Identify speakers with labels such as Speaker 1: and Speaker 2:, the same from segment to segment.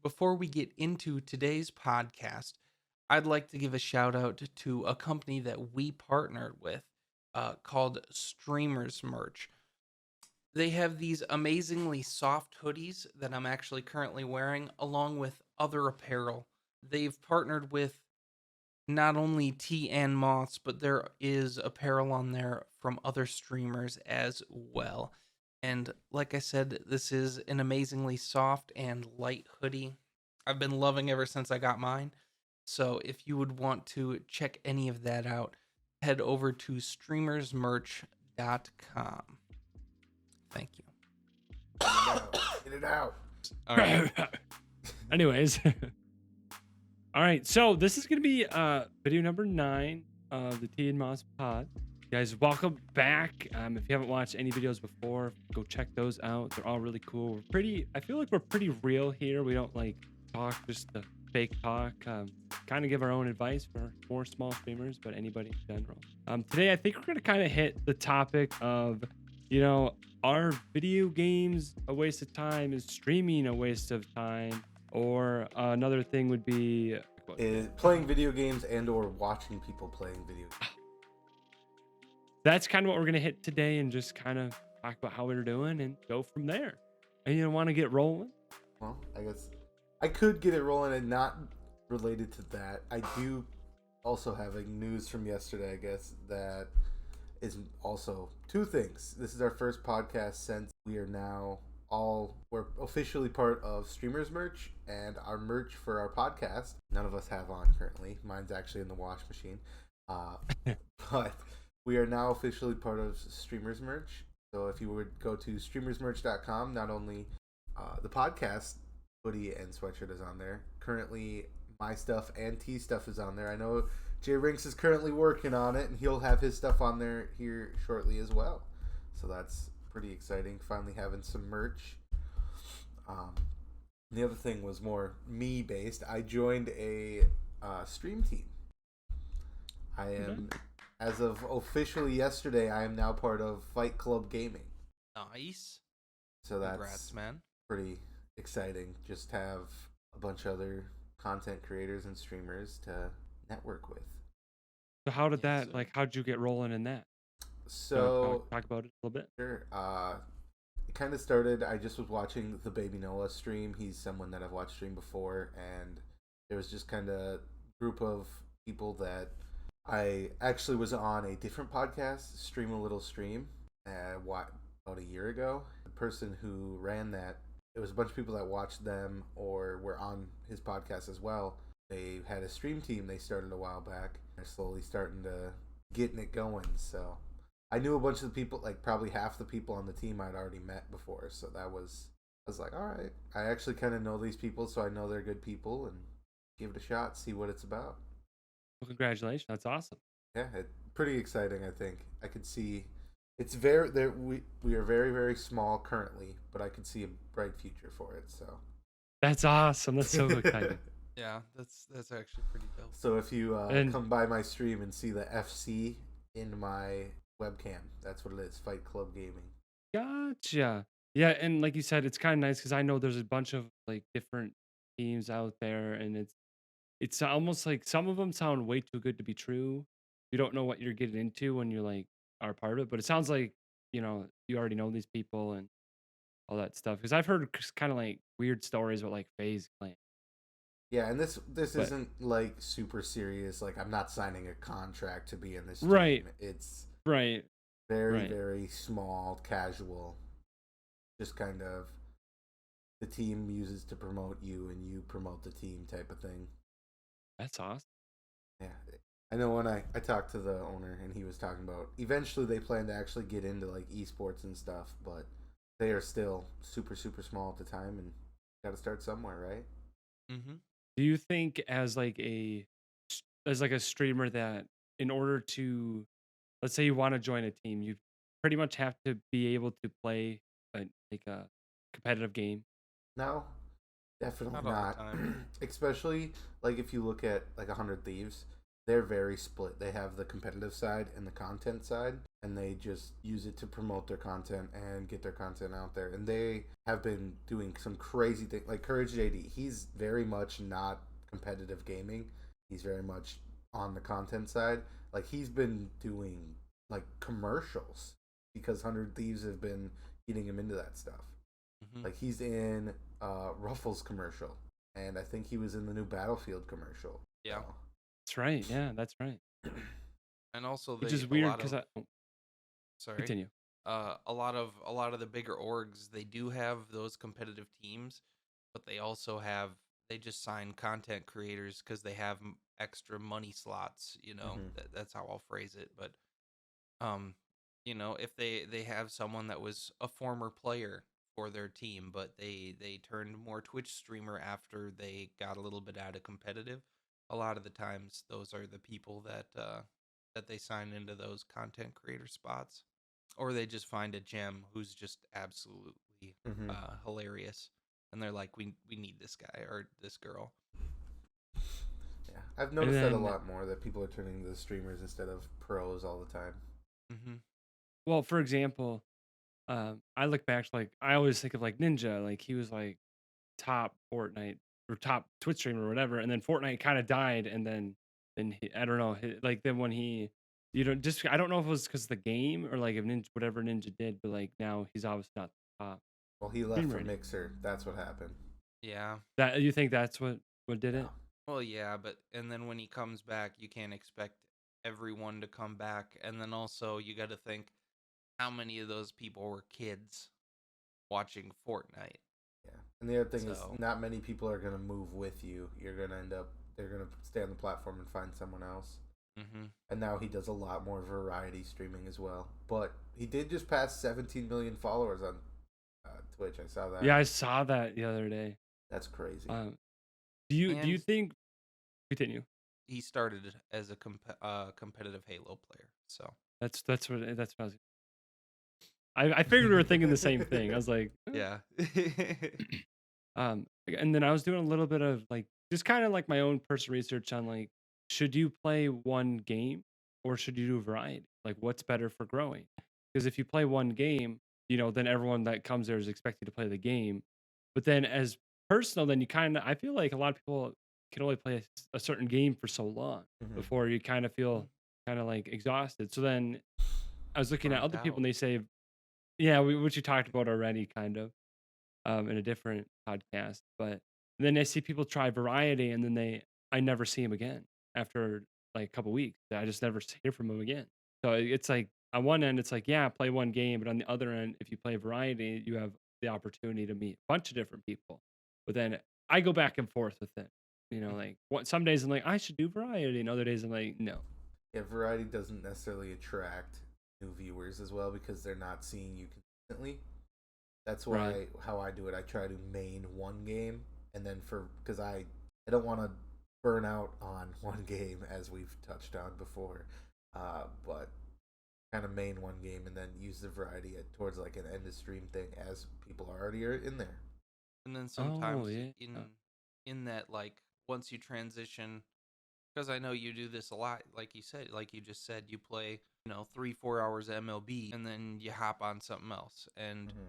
Speaker 1: Before we get into today's podcast, I'd like to give a shout out to a company that we partnered with called Streamers Merch. They have these amazingly soft hoodies that I'm actually currently wearing, along with other apparel. They've partnered with not only T and Moths, but there is apparel on there from other streamers as well. And like I said, this is an amazingly soft and light hoodie. I've been loving ever since I got mine. So if you would want to check any of that out, head over to streamersmerch.com. Thank you.
Speaker 2: Get it out. Get it out.
Speaker 1: All right.
Speaker 3: Anyways. All right. So this is going to be video number 9 of the T and Moths Pod. Guys, welcome back. If you haven't watched any videos before, go check those out. They're all really cool. I feel like we're pretty real here. We don't like talk just the fake talk. Kind of give our own advice for small streamers, but anybody in general. Today, I think we're going to kind of hit the topic of, are video games a waste of time? Is streaming a waste of time? Or another thing would be
Speaker 2: Is playing video games and or watching people playing video games.
Speaker 3: That's kind of what we're going to hit today and just kind of talk about how we're doing and go from there. And you want to get rolling?
Speaker 2: Well, I guess I could get it rolling and not related to that. I do also have a news from yesterday, I guess, that is also 2 things. This is our first podcast since we're officially part of Streamers Merch, and our merch for our podcast, none of us have on currently. Mine's actually in the wash machine. But we are now officially part of Streamers Merch. So if you would go to streamersmerch.com, not only the podcast hoodie and sweatshirt is on there. Currently, my stuff and T stuff is on there. I know JRinkz is currently working on it, and he'll have his stuff on there here shortly as well. So that's pretty exciting. Finally having some merch. The other thing was more me based. I joined a stream team. I am, as of officially yesterday, I am now part of Fight Club Gaming.
Speaker 1: Nice.
Speaker 2: So that's
Speaker 1: Congrats, man.
Speaker 2: pretty exciting. Just have a bunch of other content creators and streamers to network with.
Speaker 3: So how did
Speaker 1: Yes,
Speaker 3: that,
Speaker 1: sir.
Speaker 3: how'd you get rolling in that?
Speaker 2: So
Speaker 3: Talk about it a little bit.
Speaker 2: sure. It kind of started. I just was watching the Baby Noah stream. He's someone that I've watched stream before, and there was just kind of group of people that I actually was on a different podcast, Stream a Little Stream, about a year ago. The person who ran that, it was a bunch of people that watched them or were on his podcast as well. They had a stream team they started a while back. They're slowly starting to getting it going. So I knew a bunch of the people, like probably half the people on the team I'd already met before. So I was like, all right, I actually kind of know these people, so I know they're good people, and give it a shot, see what it's about.
Speaker 3: Well, congratulations. That's awesome.
Speaker 2: Yeah, pretty exciting. I think I could see it's very there. We are very very small currently, but I could see a bright future for it. So
Speaker 3: That's awesome. That's so exciting.
Speaker 1: Yeah, that's actually pretty dope.
Speaker 2: So if you
Speaker 3: And-
Speaker 2: come by my stream and see the FC in my webcam, that's what it is. Fight Club Gaming.
Speaker 3: Gotcha. Yeah, and like you said, it's kind of nice because I know there's a bunch of like different teams out there, and it's almost like some of them sound way too good to be true. You don't know what you're getting into when you're like are part of it, but it sounds like you already know these people and all that stuff. Because I've heard kind of like weird stories about like FaZe Clan.
Speaker 2: Yeah, and this
Speaker 3: But-
Speaker 2: isn't like super serious. Like I'm not signing a contract to be in this team.
Speaker 3: Right.
Speaker 2: It's
Speaker 3: Right.
Speaker 2: very
Speaker 3: Right.
Speaker 2: very small, casual. Just kind of the team uses to promote you, and you promote the team type of thing.
Speaker 3: That's awesome.
Speaker 2: Yeah, I know when I talked to the owner, and he was talking about eventually they plan to actually get into like esports and stuff, but they are still super super small at the time, and got to start somewhere, right?
Speaker 1: Mm-hmm.
Speaker 3: Do you think as like a streamer that in order to, let's say you want to join a team, you pretty much have to be able to play like a competitive game?
Speaker 2: No, definitely
Speaker 1: Not all the
Speaker 2: not.
Speaker 1: time.
Speaker 2: Especially like if you look at like 100 Thieves, they're very split. They have the competitive side and the content side, and they just use it to promote their content and get their content out there. And they have been doing some crazy things. Like Courage JD, he's very much not competitive gaming. He's very much on the content side. Like he's been doing like commercials because 100 Thieves have been getting him into that stuff.
Speaker 1: Hmm.
Speaker 2: Like he's in Ruffles commercial, and I think he was in the new Battlefield commercial.
Speaker 1: Yeah.
Speaker 2: So,
Speaker 3: That's right. Yeah, that's right.
Speaker 1: And also
Speaker 3: Which
Speaker 1: they
Speaker 3: is
Speaker 1: a
Speaker 3: weird
Speaker 1: lot
Speaker 3: because
Speaker 1: of
Speaker 3: I
Speaker 1: sorry.
Speaker 3: continue.
Speaker 1: A lot of the bigger orgs, they do have those competitive teams, but they just sign content creators because they have extra money slots.
Speaker 2: mhm.
Speaker 1: That's how I'll phrase it. But um, if they have someone that was a former player for their team, but they turned more Twitch streamer after they got a little bit out of competitive. A lot of the times, those are the people that they sign into those content creator spots, or they just find a gem who's just absolutely
Speaker 2: Mhm.
Speaker 1: hilarious, and they're like, we need this guy or this girl.
Speaker 2: Yeah, I've
Speaker 3: And
Speaker 2: noticed that a
Speaker 3: then,
Speaker 2: lot more. That people are turning to streamers instead of pros all the time.
Speaker 1: Hmm.
Speaker 3: well, for example, I look back to like I always think of like Ninja, like he was like top Fortnite or top Twitch streamer or whatever, and then Fortnite kind of died, and then I don't know, like then when he, just I don't know if it was because of the game or like if Ninja whatever Ninja did, but like now he's obviously not the top
Speaker 2: Well, he left
Speaker 3: streamer
Speaker 2: for
Speaker 3: anymore.
Speaker 2: Mixer. That's what happened.
Speaker 1: Yeah.
Speaker 3: That you think that's what did
Speaker 2: Yeah.
Speaker 3: it?
Speaker 1: Well, yeah, but and then when he comes back, you can't expect everyone to come back, and then also you got to think how many of those people were kids watching Fortnite.
Speaker 2: Yeah. And the other thing is,
Speaker 1: So,
Speaker 2: not many people are gonna move with you. You're gonna end up. They're gonna stay on the platform and find someone else.
Speaker 1: hmm.
Speaker 2: And now he does a lot more variety streaming as well. But he did just pass 17 million followers on Twitch. I saw that.
Speaker 3: Yeah, I saw that the other day.
Speaker 2: That's crazy.
Speaker 3: Um, do you
Speaker 1: And
Speaker 3: think continue?
Speaker 1: he started as a competitive Halo player. So,
Speaker 3: That's what I was. I figured we were thinking the same thing. I was like,
Speaker 1: yeah.
Speaker 3: and then I was doing a little bit of like just kind of like my own personal research on like, should you play one game or should you do variety? Like, what's better for growing? Because if you play one game, then everyone that comes there is expected to play the game. But then as personal, then you kind of, I feel like a lot of people can only play a certain game for so long
Speaker 2: Hmm.
Speaker 3: before you kind of feel kind of like exhausted. So then I was looking at
Speaker 1: Burnt
Speaker 3: other people
Speaker 1: out.
Speaker 3: and they say, yeah, which you talked about already, kind of in a different podcast. But then I see people try variety, and then I never see them again after like a couple weeks. I just never hear from them again. So it's like on one end, it's like yeah, play one game, but on the other end, if you play variety, you have the opportunity to meet a bunch of different people. But then I go back and forth with it. Like some days I'm like I should do variety, and other days I'm like no.
Speaker 2: Yeah, variety doesn't necessarily attract new viewers as well because they're not seeing you consistently. That's
Speaker 3: Right.
Speaker 2: why how I do it. I try to main one game, and then because I don't want to burn out on one game as we've touched on before, but kind of main one game and then use the variety towards like an end of stream thing as people already are in there.
Speaker 1: And then
Speaker 3: Oh
Speaker 1: sometimes
Speaker 3: yeah.
Speaker 1: in that, like, once you transition, because I know you do this a lot, like you said, like you just said, you play 3-4 hours MLB and then you hop on something else. And
Speaker 2: Hmm.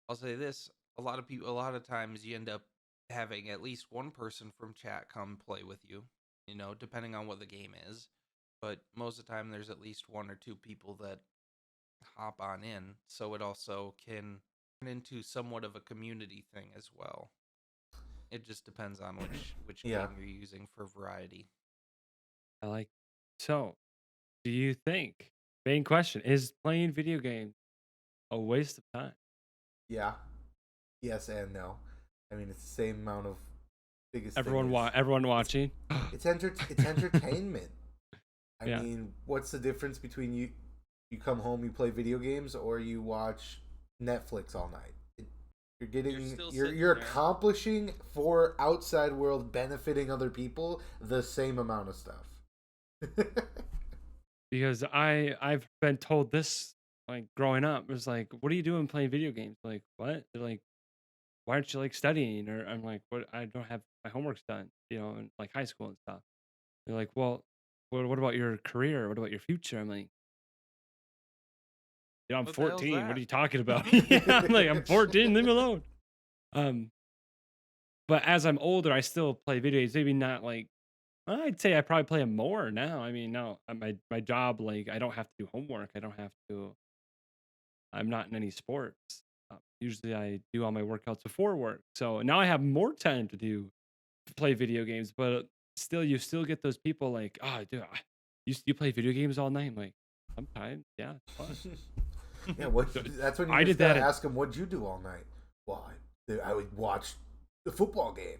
Speaker 1: I'll say this, a lot of times you end up having at least one person from chat come play with you, depending on what the game is. But most of the time there's at least one or two people that hop on in, so it also can turn into somewhat of a community thing as well. It just depends on which
Speaker 2: Yeah,
Speaker 1: game you're using for variety.
Speaker 3: I like. So, do you think? Main question is playing video games a waste of time?
Speaker 2: yeah, yes and no. I mean, it's the same amount of biggest thing is
Speaker 3: Everyone
Speaker 2: it's
Speaker 3: watching.
Speaker 2: it's entertainment. I
Speaker 3: Yeah,
Speaker 2: mean, what's the difference between you come home, you play video games, or you watch Netflix all night? You're
Speaker 1: You're
Speaker 2: getting
Speaker 1: still
Speaker 2: you're
Speaker 1: sitting there.
Speaker 2: accomplishing for outside world benefiting other people the same amount of stuff.
Speaker 3: because I've been told this like growing up. It was like, what are you doing playing video games? Like what? They're like, why aren't you like studying? Or I'm like, what? I don't have my homework's done. In like high school and stuff. They're like, well, what about your career? What about your future? I'm like, I'm
Speaker 1: What the hell's
Speaker 3: 14. What are
Speaker 1: that?
Speaker 3: you talking about? Yeah, I'm like, I'm 14. Leave me alone. Um, but as I'm older, I still play video games. Maybe not like I'd say I probably play them more now. I mean, now my job, like, I don't have to do homework. I don't have to. I'm not in any sports. Usually, I do all my workouts before work. So now I have more time to play video games. But still, you still get those people like, oh, dude, you play video games all night. I'm like, sometimes, yeah, it's fun.
Speaker 2: Yeah, what?
Speaker 3: So,
Speaker 2: That's when you
Speaker 3: I
Speaker 2: just
Speaker 3: did that
Speaker 2: gotta
Speaker 3: at
Speaker 2: ask them, "What'd you do all night?" Well, I would watch the football game.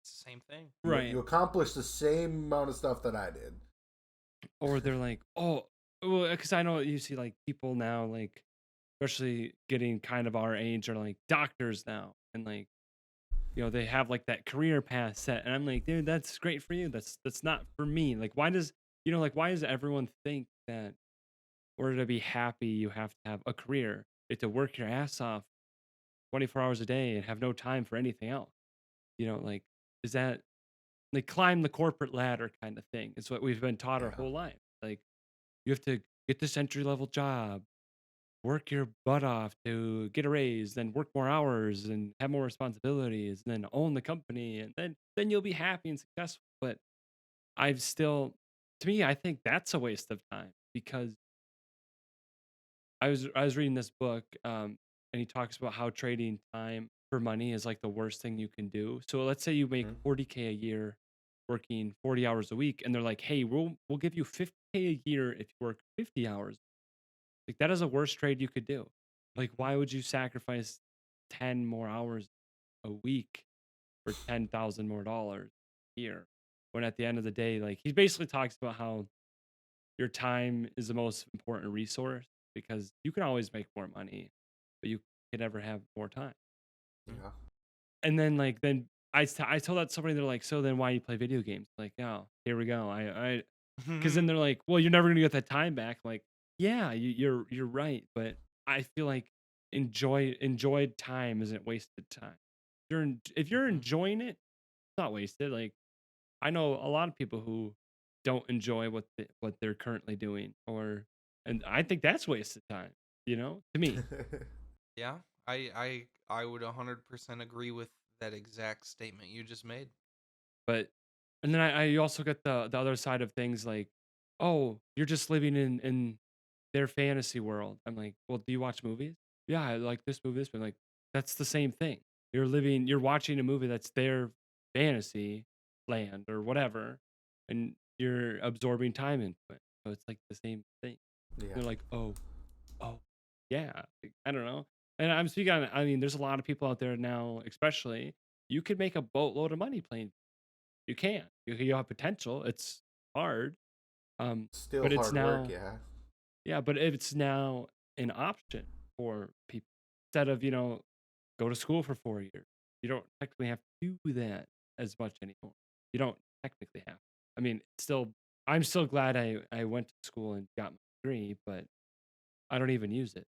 Speaker 1: It's the same thing.
Speaker 2: You
Speaker 3: right,
Speaker 2: accomplished the same amount of stuff that I did.
Speaker 3: or they're like, oh, well, because I know you see like people now, like especially getting kind of our age, are like doctors now, and like they have like that career path set, and I'm like, dude, that's great for you. That's not for me. Like, why does like why does everyone think that in order to be happy you have to have a career, you have to work your ass off 24 hours a day and have no time for anything else? Like, is that like climb the corporate ladder kind of thing? It's what we've been taught our
Speaker 2: Yeah.
Speaker 3: whole life. Like, you have to get this entry level job, work your butt off to get a raise, then work more hours and have more responsibilities, and then own the company, and then you'll be happy and successful. But I've still, to me, I think that's a waste of time because I was reading this book, and he talks about how trading time for money is like the worst thing you can do. So let's say you make
Speaker 2: Mhm.
Speaker 3: 40K a year working 40 hours a week, and they're like, hey, we'll give you 50K a year if you work 50 hours. Like, that is a worst trade you could do. Like,
Speaker 1: Mhm.
Speaker 3: why would you sacrifice 10 more hours a week for 10,000 more dollars a year? When at the end of the day, like, he basically talks about how your time is the most important resource because you can always make more money, but you can never have more time.
Speaker 2: Yeah.
Speaker 3: And then, like, I told that to somebody, they're like, so then why do you play video games? Like, oh, here we go. Because then
Speaker 1: Mhm.
Speaker 3: they're like, well, you're never gonna get that time back. Like, yeah, you're right, but I feel like enjoyed time isn't wasted time. If you're
Speaker 1: Mhm.
Speaker 3: enjoying it, it's not wasted. Like, I know a lot of people who don't enjoy what they're currently doing, and I think that's wasted time. To me.
Speaker 1: Yeah, I would 100% agree with that exact statement you just made.
Speaker 3: But and then I also get the other side of things like, oh, you're just living in their fantasy world. I'm like, well, do you watch movies? Yeah, I like this movie, this movie. Like, that's the same thing. You're watching a movie that's their fantasy land or whatever, and you're absorbing time into it. So it's like the same thing.
Speaker 2: Yeah.
Speaker 3: They're like, oh, yeah. Like, I don't know. And I'm speaking on, I mean, there's a lot of people out there now, especially, you could make a boatload of money playing. You can. You have potential. It's hard. Um,
Speaker 2: Still
Speaker 3: but it's
Speaker 2: hard work.
Speaker 3: now,
Speaker 2: Yeah.
Speaker 3: yeah, but it's now an option for people instead of, go to school for 4 years. You don't technically have to do that as much anymore. You don't technically have. I mean, I'm still glad I went to school and got my degree, but I don't even use it.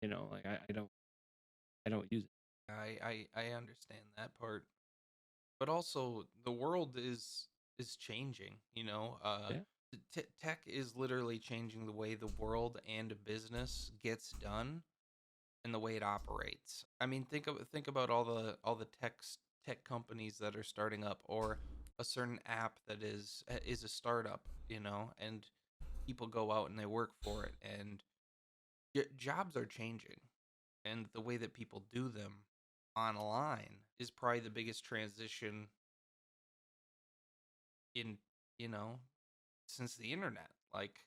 Speaker 3: Like I don't use it.
Speaker 1: I understand that part, but also the world is changing.
Speaker 3: Yeah.
Speaker 1: Tech is literally changing the way the world and business gets done and the way it operates. I mean, think about all the tech companies that are starting up, or a certain app that is a startup, and people go out and they work for it, and jobs are changing, and the way that people do them online is probably the biggest transition in you know since the internet. Like,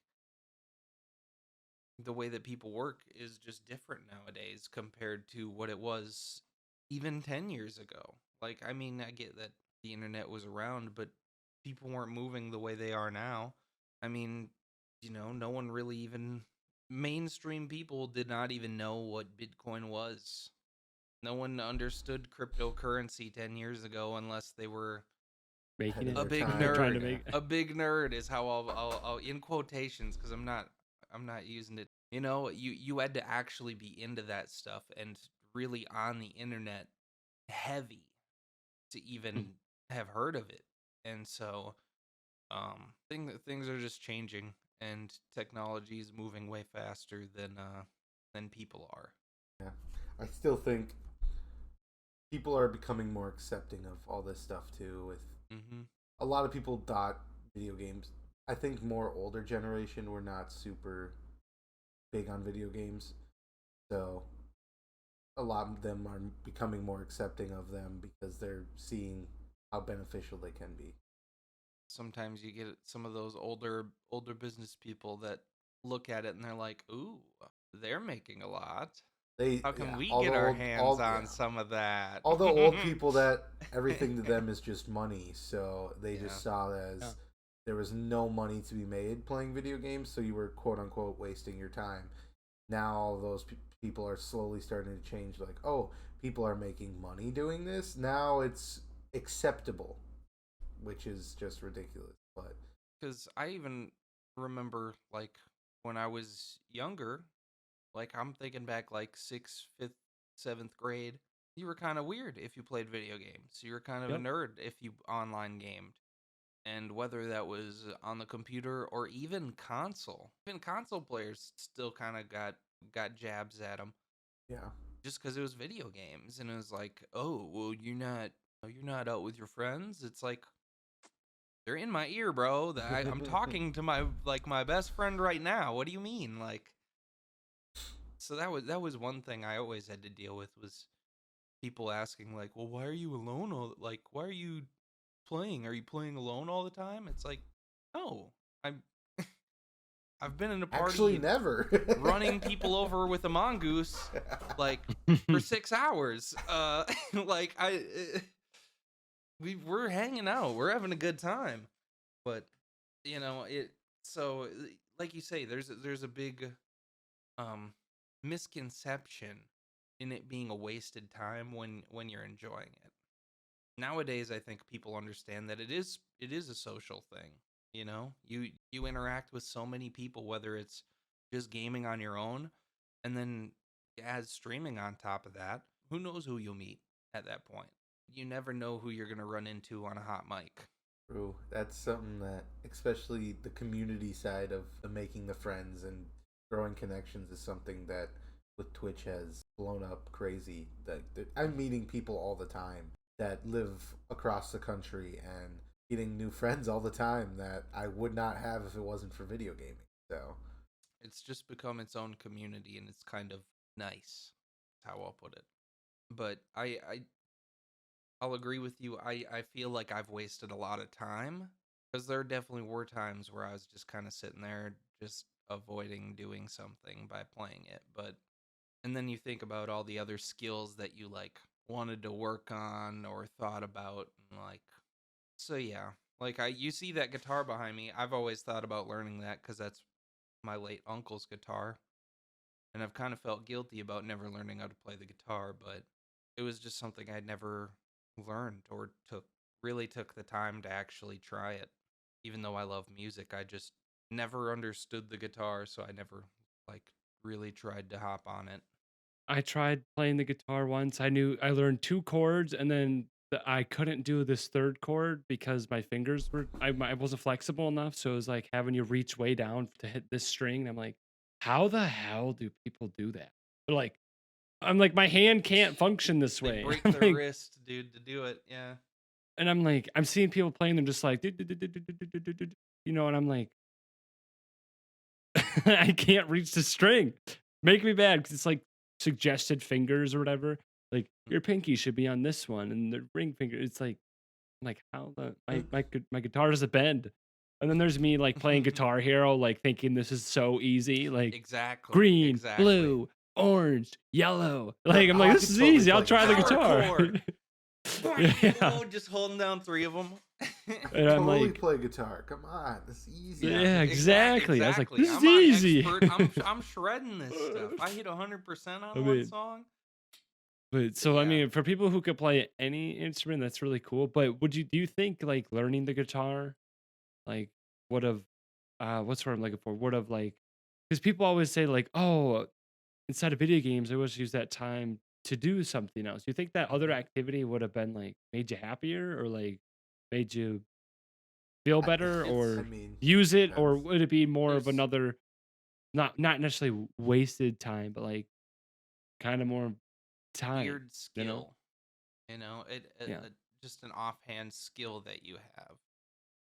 Speaker 1: the way that people work is just different nowadays compared to what it was even 10 years ago. Like, I mean, I get that the internet was around, but people weren't moving the way they are now. I mean, no one really even mainstream people did not even know what Bitcoin was. No one understood cryptocurrency 10 years ago unless they were
Speaker 3: Making
Speaker 2: Ahead of
Speaker 3: it.
Speaker 1: a
Speaker 2: their
Speaker 1: big
Speaker 2: time.
Speaker 3: Trying to
Speaker 1: nerd.
Speaker 2: Yeah.
Speaker 3: make.
Speaker 1: A big nerd is how I'll in quotations, because I'm not using it. You had to actually be into that stuff and really on the internet heavy to even have heard of it. And so Things are just changing, and technology is moving way faster than people are.
Speaker 2: Yeah. I still think people are becoming more accepting of all this stuff too. With
Speaker 1: Mm-hmm.
Speaker 2: a lot of people thought video games. I think more older generation were not super big on video games, so a lot of them are becoming more accepting of them because they're seeing how beneficial they can be.
Speaker 1: Sometimes you get some of those older business people that look at it and they're like, "Ooh, they're making a lot.
Speaker 2: They
Speaker 1: How can
Speaker 2: yeah,
Speaker 1: we
Speaker 2: all the
Speaker 1: get our
Speaker 2: old
Speaker 1: hands
Speaker 2: all
Speaker 1: on
Speaker 2: yeah,
Speaker 1: some of that?"
Speaker 2: all the old people that everything to them is just money, so they
Speaker 1: Yeah.
Speaker 2: just saw it
Speaker 3: Yeah.
Speaker 2: as there was no money to be made playing video games, so you were quote unquote wasting your time. Now all those people are slowly starting to change. Like, oh, people are making money doing this. Now it's acceptable, which is just ridiculous. But
Speaker 1: Because I even remember, like, when I was younger, like, I'm thinking back, like, sixth, fifth, seventh grade, you were kind of weird if you played video games. You were kind of a
Speaker 3: Yep.
Speaker 1: nerd if you online gamed. And whether that was on the computer or even console players still kind of got jabs at them
Speaker 2: yeah,
Speaker 1: just because it was video games, and it was like, oh, well, you're not out with your friends. It's like they're in my ear, bro. I'm talking to my best friend right now. What do you mean, like? So that was one thing I always had to deal with was people asking like, well, why are you alone? Why are you playing? Are you playing alone all the time? It's like, no, I'm I've been in a
Speaker 2: actually,
Speaker 1: party
Speaker 2: never
Speaker 1: running people over with a mongoose like for 6 hours. Like we're hanging out, we're having a good time, but it. So like you say, there's a big um misconception in it being a wasted time when you're enjoying it. Nowadays I think people understand that it is a social thing. You interact with so many people, whether it's just gaming on your own, and then add streaming on top of that. Who knows who you'll meet at that point? You never know who you're going to run into on a hot mic.
Speaker 2: True. That's something that, especially the community side of the making the friends and growing connections, is something that with Twitch has blown up crazy. That I'm meeting people all the time that live across the country and getting new friends all the time that I would not have if it wasn't for video gaming. So
Speaker 1: It's just become its own community, and it's kind of nice. That's how I'll put it. But I'll agree with you. I feel like I've wasted a lot of time, because there definitely were times where I was just kind of sitting there just avoiding doing something by playing it. But and then you think about all the other skills that you like wanted to work on or thought about, and like, so yeah. Like, you see that guitar behind me. I've always thought about learning that cuz that's my late uncle's guitar, and I've kind of felt guilty about never learning how to play the guitar, but it was just something I'd never learned or took the time to actually try it. Even though I love music, I just never understood the guitar, so I never like really tried to hop on it.
Speaker 3: I tried playing the guitar once. I learned two chords, and then I couldn't do this third chord because my fingers were I wasn't flexible enough. So it was like having you reach way down to hit this string. And I'm like, how the hell do people do that? They're like, I'm like, my hand can't function this
Speaker 1: They
Speaker 3: way.
Speaker 1: break
Speaker 3: I'm
Speaker 1: their
Speaker 3: like,
Speaker 1: wrist, dude, to do it. Yeah.
Speaker 3: and I'm like, I'm seeing people playing them just like, and I'm like, I can't reach the string. Make me bad because it's like suggested fingers or whatever. Like your pinky should be on this one, and the ring finger. It's like, how the my guitar doesn't bend. And then there's me like playing Guitar Hero, like thinking this is so easy, like
Speaker 1: Exactly.
Speaker 3: green,
Speaker 1: Exactly.
Speaker 3: blue, orange, yellow.
Speaker 2: no,
Speaker 3: Like I'm
Speaker 2: oh,
Speaker 3: like,
Speaker 2: I
Speaker 3: this
Speaker 2: could
Speaker 3: is
Speaker 2: totally
Speaker 3: easy. I'll
Speaker 2: play
Speaker 3: try the
Speaker 2: guitar.
Speaker 1: Power
Speaker 3: guitar.
Speaker 1: chord.
Speaker 3: Yeah,
Speaker 1: Just holding down 3 of them.
Speaker 3: and I'm
Speaker 2: Totally
Speaker 3: like,
Speaker 2: play guitar. Come on, it's easy.
Speaker 3: yeah, exactly. I was like,
Speaker 1: Exactly.
Speaker 3: this is
Speaker 1: I'm on
Speaker 3: easy.
Speaker 1: expert. I'm shredding this stuff. I hit 100%
Speaker 3: I
Speaker 1: on one
Speaker 3: mean,
Speaker 1: song.
Speaker 3: but
Speaker 1: But
Speaker 3: so I
Speaker 1: yeah.
Speaker 3: mean, for people who could play any instrument, that's really cool. But do you think like learning the guitar, like would have what's what I'm looking for? Would have like because people always say like, oh, inside of video games, I always use that time to do something else. You think that other
Speaker 1: Mhm.
Speaker 3: activity would have been like made you happier or like made you feel
Speaker 2: I,
Speaker 3: better,
Speaker 1: It's
Speaker 2: I
Speaker 3: or
Speaker 2: mean,
Speaker 3: use it, or
Speaker 2: depends.
Speaker 3: would it be more of
Speaker 1: there's
Speaker 3: another, not necessarily wasted time, but like kind of more time,
Speaker 1: weird
Speaker 3: you know?
Speaker 1: skill,
Speaker 3: Yeah.
Speaker 1: just an offhand skill that you have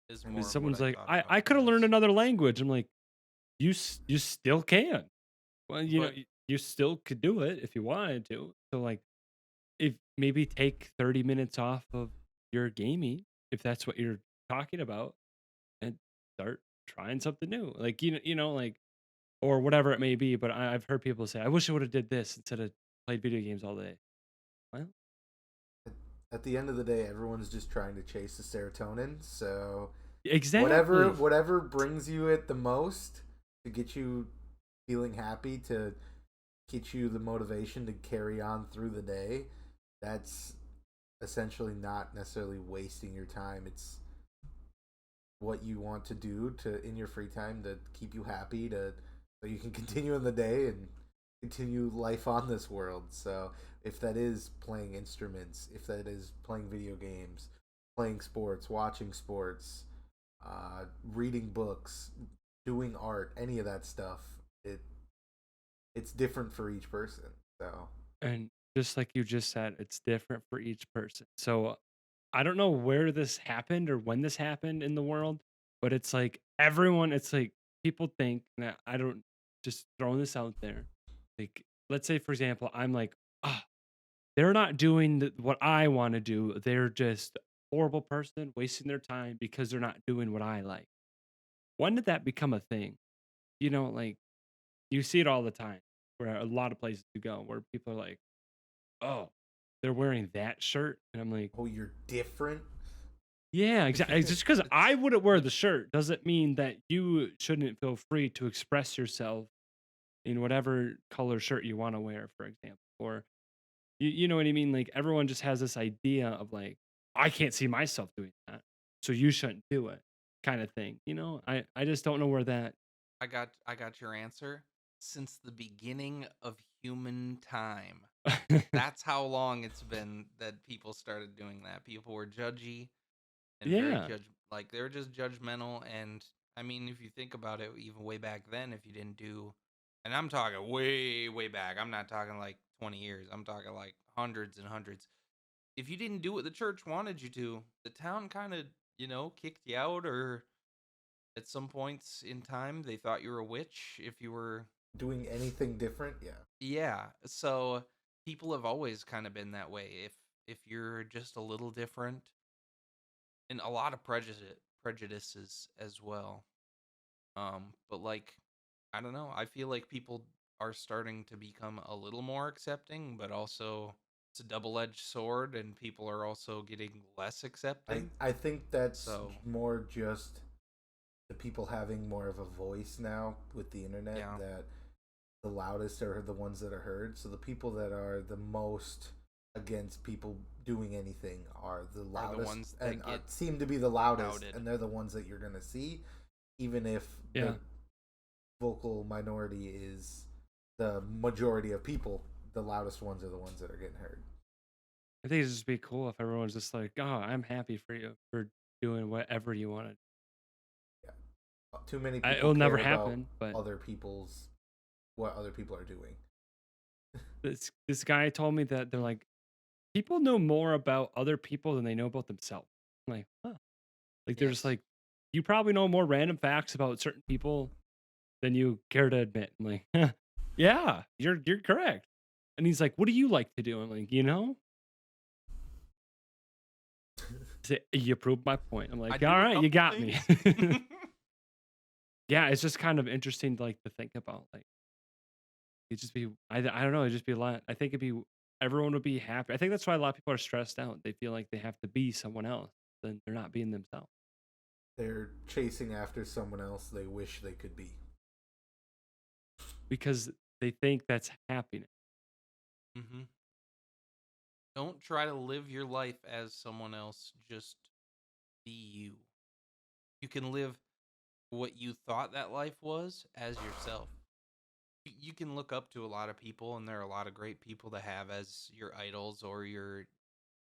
Speaker 1: is
Speaker 2: I
Speaker 3: Because
Speaker 1: more
Speaker 2: mean,
Speaker 1: of what
Speaker 3: someone's
Speaker 1: I
Speaker 3: like,
Speaker 1: thought
Speaker 3: I
Speaker 1: about
Speaker 3: could have
Speaker 1: it
Speaker 3: learned
Speaker 1: as.
Speaker 3: another language. I'm like, you still can. Well,
Speaker 1: But
Speaker 3: you still could do it if you wanted to. So like, if maybe take 30 minutes off of your gaming, if that's what you're talking about, and start trying something new. Like like, or whatever it may be. But I've heard people say, I wish I would have did this instead of played video games all day. Well,
Speaker 2: at the end of the day, everyone's just trying to chase the serotonin. So
Speaker 3: exactly.
Speaker 2: whatever brings you it the most to get you feeling happy, to get you the motivation to carry on through the day, that's essentially not necessarily wasting your time. It's what you want to do to in your free time to keep you happy, to so you can continue in the day and continue life on this world. So if that is playing instruments, if that is playing video games, playing sports, watching sports, reading books, doing art, any of that stuff, it it's different for each person. So
Speaker 3: And just like you just said, it's different for each person. So I don't know where this happened or when this happened in the world, but it's like everyone, it's like people think that, I don't, just throwing this out there. Like, let's say, for example, I'm like, ah, they're not doing what I want to do. They're just a horrible person wasting their time because they're not doing what I like. When did that become a thing? Like, you see it all the time where a lot of places you go where people are like, oh, they're wearing that shirt. And I'm like,
Speaker 2: oh, you're different.
Speaker 3: yeah, exactly. Just because I
Speaker 1: it's
Speaker 3: wouldn't wear the shirt doesn't mean that you shouldn't feel free to express yourself in whatever color shirt you want to wear, for example. Or, you know what I mean? Like, everyone just has this idea of like, I can't see myself doing that, so you shouldn't do it, kind of thing. I just don't know where that.
Speaker 1: I got your answer. Since the beginning of human time. That's how long it's been that people started doing that. People were judgy and very
Speaker 3: Yeah,
Speaker 1: like they were just judgmental. And I mean, if you think about it, even way back then, if you didn't do, and I'm talking way back, I'm not talking like 20 years, I'm talking like hundreds and hundreds. If you didn't do what the church wanted you to, the town kind of, kicked you out, or at some points in time they thought you were a witch if you were.
Speaker 2: Doing anything different, yeah.
Speaker 1: Yeah, so people have always kind of been that way. If you're just a little different, and a lot of prejudices as well. But like, I don't know. I feel like people are starting to become a little more accepting, but also it's a double-edged sword, and people are also getting less accepting.
Speaker 2: I think that's
Speaker 1: So
Speaker 2: more just the people having more of a voice now with the internet,
Speaker 1: yeah,
Speaker 2: that the loudest are the ones that are heard. So the people that are the most against people doing anything are the
Speaker 1: are the
Speaker 2: loudest
Speaker 1: ones
Speaker 2: and
Speaker 1: that get
Speaker 2: seem to be the loudest,
Speaker 1: outed.
Speaker 2: and they're the ones that you're gonna see, even if
Speaker 3: yeah.
Speaker 2: the vocal minority is the majority of people. The loudest ones are the ones that are getting heard.
Speaker 3: I think it'd just be cool if everyone's just like, oh, I'm happy for you for doing whatever you want to.
Speaker 2: Yeah, too many people
Speaker 3: It'll never
Speaker 2: care about
Speaker 3: happen, but
Speaker 2: other people's what other people are doing.
Speaker 3: this guy told me that they're like, people know more about other people than they know about themselves. I'm like, huh. Like, they're just
Speaker 1: Yes,
Speaker 3: like, you probably know more random facts about certain people than you care to admit. I'm like, huh, yeah, you're correct. And he's like, what do you like to do? I'm like, you proved my point. I'm
Speaker 1: I
Speaker 3: like, all
Speaker 1: do a
Speaker 3: right, you
Speaker 1: couple
Speaker 3: got me.
Speaker 1: things.
Speaker 3: Yeah, it's just kind of interesting to like to think about. Like, it'd just be, I don't know, it'd just be a lot. I think it'd be, everyone would be happy. I think that's why a lot of people are stressed out. They feel like they have to be someone else, then they're not being themselves
Speaker 2: They're chasing after someone else they wish they could be.
Speaker 3: because they think that's happiness.
Speaker 1: hmm Don't try to live your life as someone else. Just be you. You can live what you thought that life was as yourself. You can look up to a lot of people, and there are a lot of great people to have as your idols or your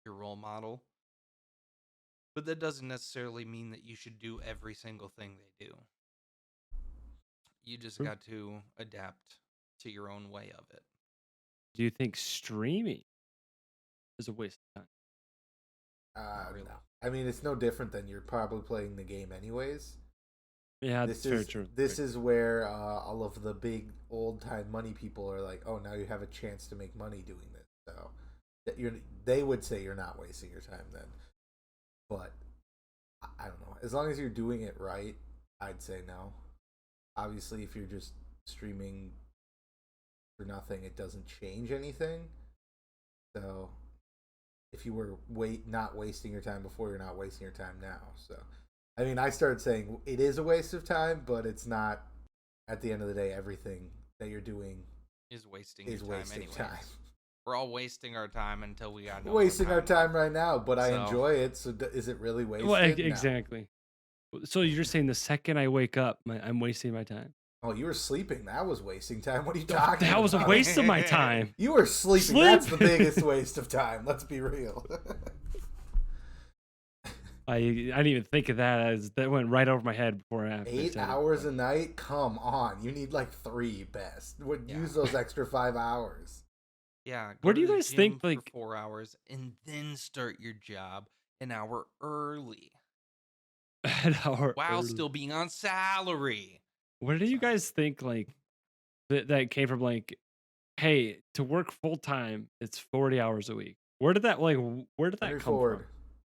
Speaker 1: role model. But that doesn't necessarily mean that you should do every single thing they do. You just
Speaker 3: True.
Speaker 1: got to adapt to your own way of it.
Speaker 3: Do you think streaming is a waste of time?
Speaker 1: Not really.
Speaker 2: No. I mean, it's no different than you're probably playing the game anyways.
Speaker 3: Yeah, that's very true.
Speaker 2: This is where all of the big old time money people are like, oh, now you have a chance to make money doing this. So they would say you're not wasting your time then. But I don't know. As long as you're doing it right, I'd say no. Obviously, if you're just streaming for nothing, it doesn't change anything. So if you were not wasting your time before, you're not wasting your time now. So I mean, I started saying it is a waste of time, but it's not. At the end of the day, everything that you're doing
Speaker 1: is wasting your time anyways.
Speaker 2: Time.
Speaker 1: We're all wasting our time until we got
Speaker 2: wasting our time right now, but I enjoy it. So is it really wasted?
Speaker 3: Well, exactly. No. So you're saying the second I wake up, I'm wasting my time?
Speaker 2: Oh, you were sleeping. That was wasting time. What are you talking about?
Speaker 3: That was a waste of my time.
Speaker 2: You were sleeping. That's the biggest waste of time. Let's be real.
Speaker 3: I didn't even think of that. That went right over my head before I after.
Speaker 2: 8 hours a night? Come on. You need like 3 best. Use those extra 5 hours.
Speaker 1: Yeah.
Speaker 3: Where do you guys think
Speaker 1: for 4 hours and then start your job an hour early?
Speaker 3: An hour
Speaker 1: while
Speaker 3: early.
Speaker 1: Still being on salary.
Speaker 3: Where do you guys think that came from? Hey, to work full time, it's 40 hours a week. Where did that come from?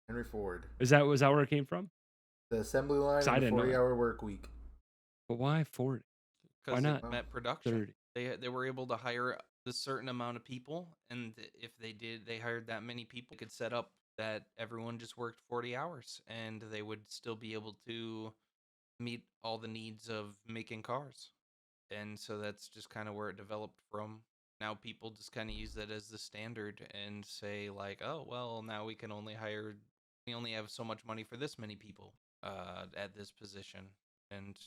Speaker 2: Henry Ford.
Speaker 3: Was that where it came from?
Speaker 2: The assembly line and the 40-hour work week.
Speaker 3: But why 40? Why not?
Speaker 1: It met production. 30. They were able to hire a certain amount of people, and if they hired that many people, they could set up that everyone just worked 40 hours, and they would still be able to meet all the needs of making cars. And so that's just kind of where it developed from. Now people just kind of use that as the standard and say like, oh, well, now we only have so much money for this many people at this position. And,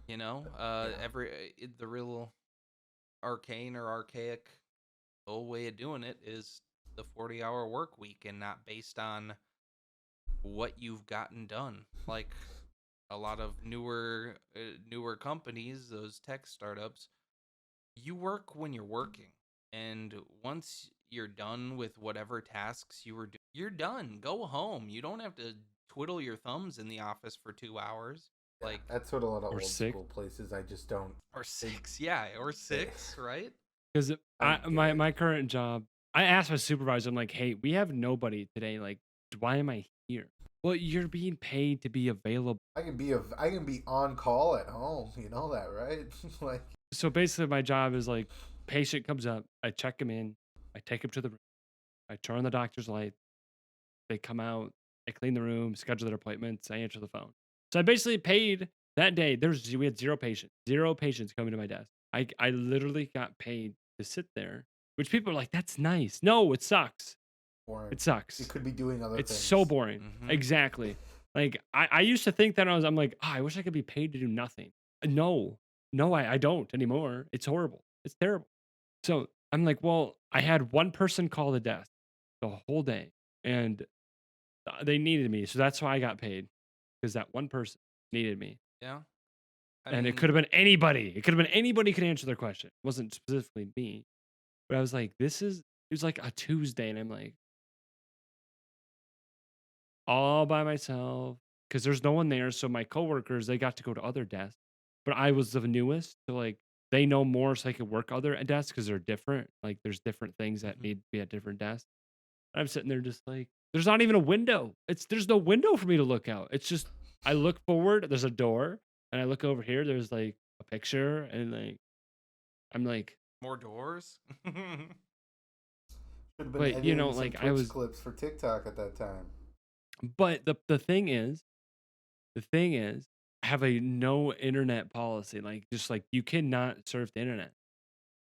Speaker 1: the real arcane or archaic old way of doing it is the 40-hour work week and not based on what you've gotten done. Like a lot of newer companies, those tech startups, you work when you're working, and once you're done with whatever tasks you were doing, you're done. Go home. You don't have to twiddle your thumbs in the office for 2 hours.
Speaker 2: Yeah, that's what a lot of old
Speaker 3: 6
Speaker 2: school places. I just don't.
Speaker 1: Or 6, or 6, right?
Speaker 3: Because my current job, I asked my supervisor, I'm like, hey, we have nobody today. Like, why am I here? Well, you're being paid to be available.
Speaker 2: I can be on call at home. You know that, right? Like.
Speaker 3: So basically, my job is like, patient comes up, I check him in, I take him to the room, I turn on the doctor's light, they come out, I clean the room, schedule their appointments, I answer the phone. So I basically paid that day. We had 0 patients coming to my desk. I literally got paid to sit there, which people are like, that's nice. No, it sucks.
Speaker 2: Boring.
Speaker 3: It sucks.
Speaker 2: You could be doing other things.
Speaker 3: It's so boring.
Speaker 1: Mm-hmm.
Speaker 3: Exactly. Like I used to think that I'm like, oh, I wish I could be paid to do nothing. No, I don't anymore. It's horrible. It's terrible. So I'm like, well, I had one person call the desk the whole day, and they needed me, so that's why I got paid, because that one person needed me.
Speaker 1: Yeah.
Speaker 3: It could have been anybody. It could have been anybody could answer their question. It wasn't specifically me. But I was like, it was like a Tuesday, and I'm like, all by myself, because there's no one there. So my coworkers, they got to go to other desks, but I was the newest, so like they know more, so I could work other desks because they're different. Like there's different things that need to be at different desks. I'm sitting there just like, there's not even a window. There's no window for me to look out. It's just I look forward, there's a door, and I look over here, there's like a picture, and like I'm like,
Speaker 1: more doors.
Speaker 2: But like I was clips for TikTok at that time.
Speaker 3: But the thing is, I have a no internet policy. Like just like you cannot surf the internet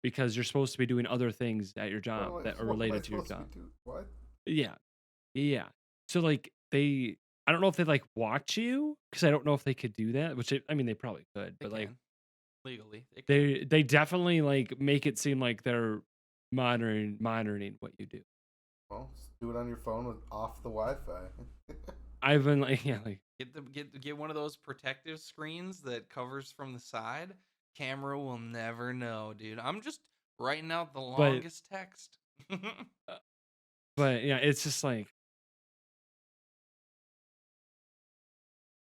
Speaker 3: because you're supposed to be doing other things at your job that are related to your job.
Speaker 2: What?
Speaker 3: Yeah. So like I don't know if they like watch you, because I don't know if they could do that. Which they probably could, but like
Speaker 1: legally,
Speaker 3: they definitely like make it seem like they're monitoring what you do.
Speaker 2: Well, just do it on your phone with off the Wi-Fi.
Speaker 3: I've been like, yeah, like,
Speaker 1: Get one of those protective screens that covers from the side. Camera will never know, dude. I'm just writing out the
Speaker 3: but,
Speaker 1: longest text.
Speaker 3: uh, but yeah, it's just like,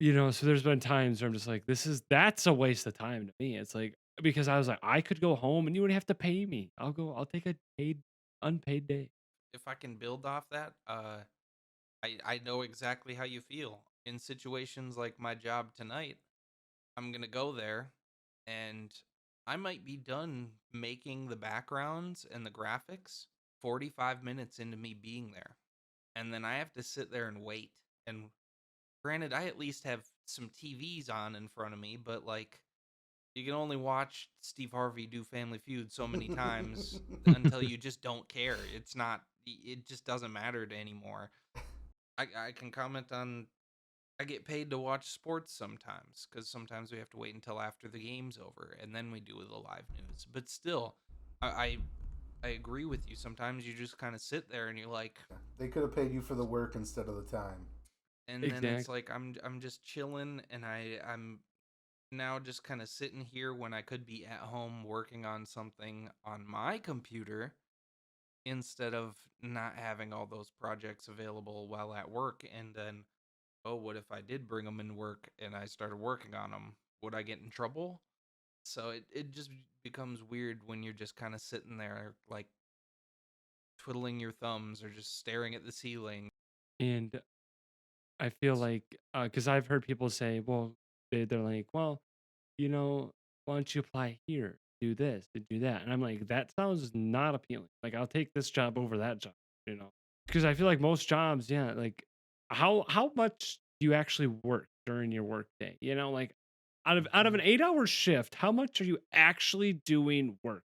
Speaker 3: so there's been times where I'm just like, that's a waste of time to me. It's like, because I was like, I could go home and you wouldn't have to pay me. I'll take a unpaid day.
Speaker 1: If I can build off that, I know exactly how you feel in situations like my job tonight. I'm gonna go there, and I might be done making the backgrounds and the graphics 45 minutes into me being there, and then I have to sit there and wait. And granted, I at least have some TVs on in front of me, but like you can only watch Steve Harvey do Family Feud so many times until you just don't care. It's not. It just doesn't matter to anymore. I can comment on. I get paid to watch sports sometimes because sometimes we have to wait until after the game's over and then we do the live news. But still, I I, I agree with you. Sometimes you just kind of sit there and you're like,
Speaker 2: They could have paid you for the work instead of the time.
Speaker 1: and then it's
Speaker 3: Exactly.
Speaker 1: like I'm just chilling and I'm now just kind of sitting here when I could be at home working on something on my computer instead of not having all those projects available while at work. And then, oh, what if I did bring them in work and I started working on them? Would I get in trouble? So it just becomes weird when you're just kind of sitting there like twiddling your thumbs or just staring at the ceiling.
Speaker 3: And I feel like, because I've heard people say, well, they're like, well, why don't you apply here, do this, and do that? And I'm like, that sounds not appealing. Like, I'll take this job over that job, because I feel like most jobs, yeah, like, how much do you actually work during your work day? Like, out of an 8-hour shift, how much are you actually doing work?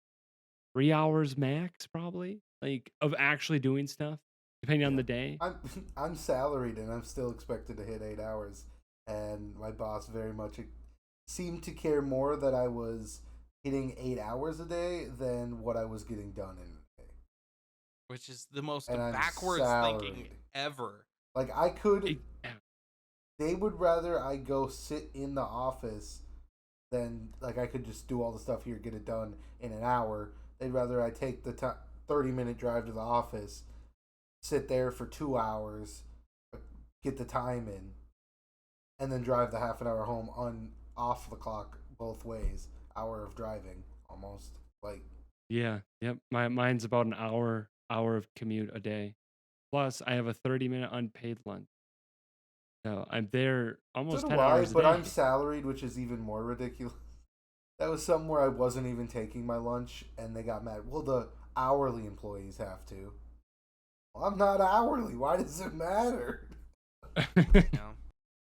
Speaker 3: 3 hours max, probably, like, of actually doing stuff, depending on
Speaker 2: Yeah,
Speaker 3: the day.
Speaker 2: I'm I'm salaried and I'm still expected to hit 8 hours, and my boss very much seemed to care more that I was hitting 8 hours a day than what I was getting done in a day.
Speaker 1: Which is the most
Speaker 2: And I'm
Speaker 1: backwards thinking
Speaker 2: salaried.
Speaker 1: ever.
Speaker 2: Like I could,
Speaker 3: Yeah.
Speaker 2: they would rather I go sit in the office than like I could just do all the stuff here, get it done in an hour. They'd rather I take the 30-minute drive to the office, sit there for 2 hours, get the time in, and then drive the half an hour home on off the clock both ways. Hour of driving almost. Like
Speaker 3: Yeah, yep. Mine's about an hour of commute a day. Plus, I have a 30-minute unpaid lunch. So I'm there
Speaker 2: so
Speaker 3: almost
Speaker 2: do
Speaker 3: 10
Speaker 2: I,
Speaker 3: hours a
Speaker 2: but I'm
Speaker 3: day.
Speaker 2: salaried, which is even more ridiculous. That was somewhere I wasn't even taking my lunch, and they got mad. Well, the hourly employees have to. Well, I'm not hourly. Why does it matter?
Speaker 1: Yeah.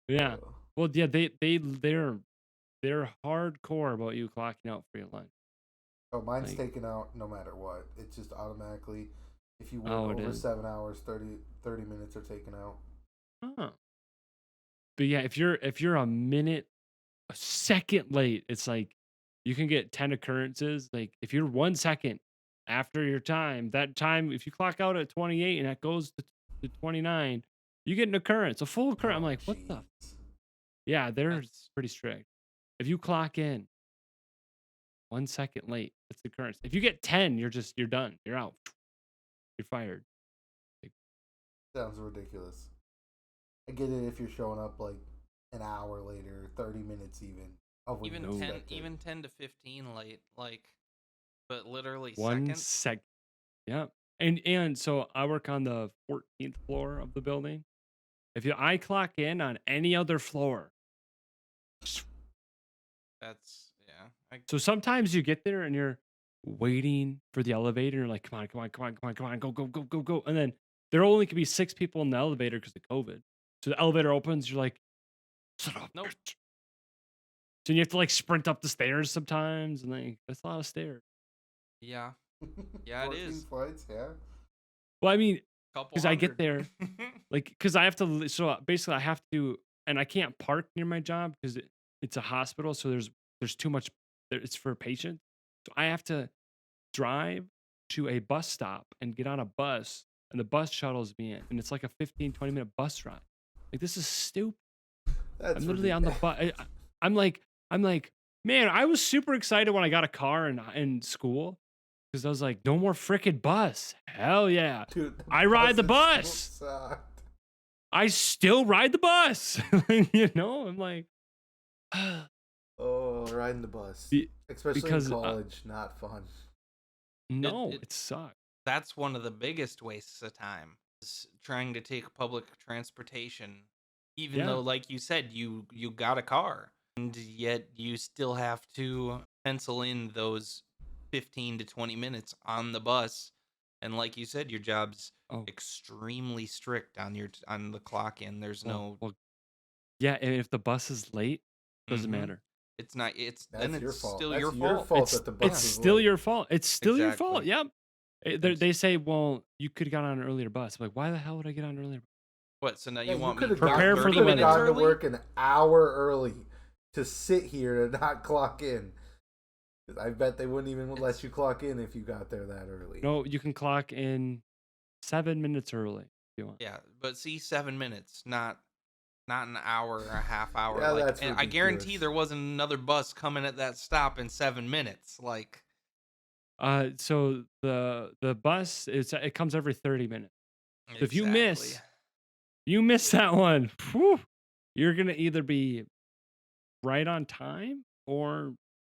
Speaker 3: Yeah. Well, yeah, they're hardcore about you clocking out for your lunch.
Speaker 2: Oh, mine's
Speaker 3: Like,
Speaker 2: taken out no matter what. It's just automatically, if you work
Speaker 3: oh, it
Speaker 2: over
Speaker 3: is.
Speaker 2: 7 hours, 30 minutes are taken out.
Speaker 3: Huh. But yeah, if you're a second late, it's like you can get 10 occurrences. Like if you're 1 second after your time, that time, if you clock out at 28 and that goes to 29, you get an occurrence, a full occurrence. I'm
Speaker 2: Oh,
Speaker 3: like, what the?
Speaker 2: jeez.
Speaker 3: Yeah, they're
Speaker 1: That's
Speaker 3: pretty strict. If you clock in 1 second late, that's the occurrence. If you get 10, you're done. You're out. You're fired. Like,
Speaker 2: Sounds ridiculous. I get it if you're showing up like an hour later, 30 minutes even. I wouldn't
Speaker 1: even
Speaker 3: no.
Speaker 1: 10
Speaker 2: expect it.
Speaker 1: even 10 to 15 late, like, but literally
Speaker 3: One
Speaker 1: seconds.
Speaker 3: sec. Yeah. And so I work on the 14th floor of the building. If I clock in on any other floor,
Speaker 1: That's yeah.
Speaker 3: so sometimes you get there and you're waiting for the elevator. You're like, come on, come on, come on, come on, come on, go, go, go, go, go. And then there only could be 6 people in the elevator because of COVID. So the elevator opens. You're like, shut up.
Speaker 1: Nope.
Speaker 3: Bitch. So you have to like sprint up the stairs sometimes. And like, that's a lot of stairs.
Speaker 1: Yeah. Yeah, it
Speaker 2: 14
Speaker 1: is.
Speaker 2: flights, yeah.
Speaker 3: Well, I mean,
Speaker 1: Couple
Speaker 3: because I get
Speaker 1: hundred.
Speaker 3: there, like, because I have to, so basically I have to, and I can't park near my job because it's a hospital. So there's too much, it's for patients. So I have to drive to a bus stop and get on a bus, and the bus shuttles me in, and it's like a 15-20 minute bus ride. Like, this is stupid.
Speaker 2: That's
Speaker 3: I'm literally on the bus. I'm like, man, I was super excited when I got a car in school because I was like, no more freaking bus. Hell yeah.
Speaker 2: Dude,
Speaker 3: I ride the
Speaker 2: buses
Speaker 3: bus.
Speaker 2: still sucked.
Speaker 3: I still ride the bus. You know, I'm like,
Speaker 2: Oh, riding the bus,
Speaker 3: Be-
Speaker 2: especially
Speaker 3: because,
Speaker 2: in college, not fun.
Speaker 3: no,
Speaker 1: it-
Speaker 3: it sucks.
Speaker 1: That's one of the biggest wastes of time, is trying to take public transportation, even
Speaker 3: Yeah.
Speaker 1: though, like you said, you got a car, and yet you still have to pencil in those 15 to 20 minutes on the bus. And like you said, your job's
Speaker 3: Oh,
Speaker 1: extremely strict on the clock in. There's no
Speaker 3: well, yeah. And if the bus is late, doesn't
Speaker 1: Mhm.
Speaker 3: matter.
Speaker 1: It's not. It's
Speaker 2: That's
Speaker 1: then
Speaker 2: your
Speaker 1: it's
Speaker 2: fault.
Speaker 1: still
Speaker 2: That's
Speaker 1: your
Speaker 2: your
Speaker 1: fault.
Speaker 2: fault
Speaker 3: It's
Speaker 2: that the bus
Speaker 3: it's
Speaker 2: is
Speaker 3: still
Speaker 2: late.
Speaker 3: your fault. It's still your fault.
Speaker 1: Exactly.
Speaker 3: Yep. They say, well, you could have got on an earlier bus. I'm like, why the hell would I get on an earlier bus?
Speaker 1: What? So now
Speaker 2: Yeah,
Speaker 1: you want me
Speaker 2: could
Speaker 1: to
Speaker 2: have
Speaker 1: go
Speaker 3: Prepare
Speaker 2: gotten,
Speaker 3: for
Speaker 2: you
Speaker 3: the
Speaker 2: could have
Speaker 3: weather.
Speaker 2: gotten to
Speaker 1: early?
Speaker 2: work an hour early to sit here and not clock in. I bet they wouldn't even let you clock in if you got there that early.
Speaker 3: No, you can clock in 7 minutes early if you want.
Speaker 1: Yeah, but see, 7 minutes, not an hour or a half hour.
Speaker 2: Yeah,
Speaker 1: Like,
Speaker 2: that's
Speaker 1: and I guarantee
Speaker 2: ridiculous.
Speaker 1: there wasn't another bus coming at that stop in 7 minutes. Like,
Speaker 3: So the bus it comes every 30 minutes. So if
Speaker 1: exactly.
Speaker 3: you miss that one, whew, you're gonna either be right on time or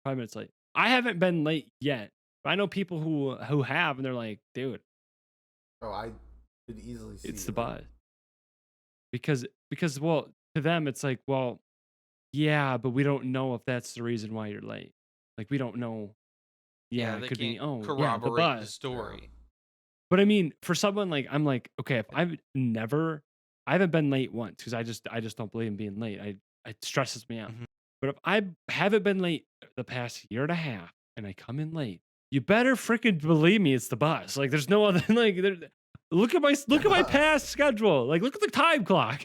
Speaker 3: 5 minutes late. I haven't been late yet. But I know people who have, and they're like, dude,
Speaker 2: Oh, I could easily see
Speaker 3: it's the
Speaker 2: that.
Speaker 3: bus. Because well, to them it's like, well, yeah, but we don't know if that's the reason why you're late. Like, we don't know. Yeah, it
Speaker 1: They
Speaker 3: could be,
Speaker 1: can't
Speaker 3: oh yeah, the
Speaker 1: corroborate the
Speaker 3: bus.
Speaker 1: story.
Speaker 3: But I mean, for someone like, I'm like, okay, if I haven't been late once because I just don't believe in being late. It stresses me out.
Speaker 1: Mhm.
Speaker 3: But if I haven't been late the past year and a half and I come in late, you better freaking believe me, it's the bus. Like, there's no other look at my past schedule. Like, look at the time clock.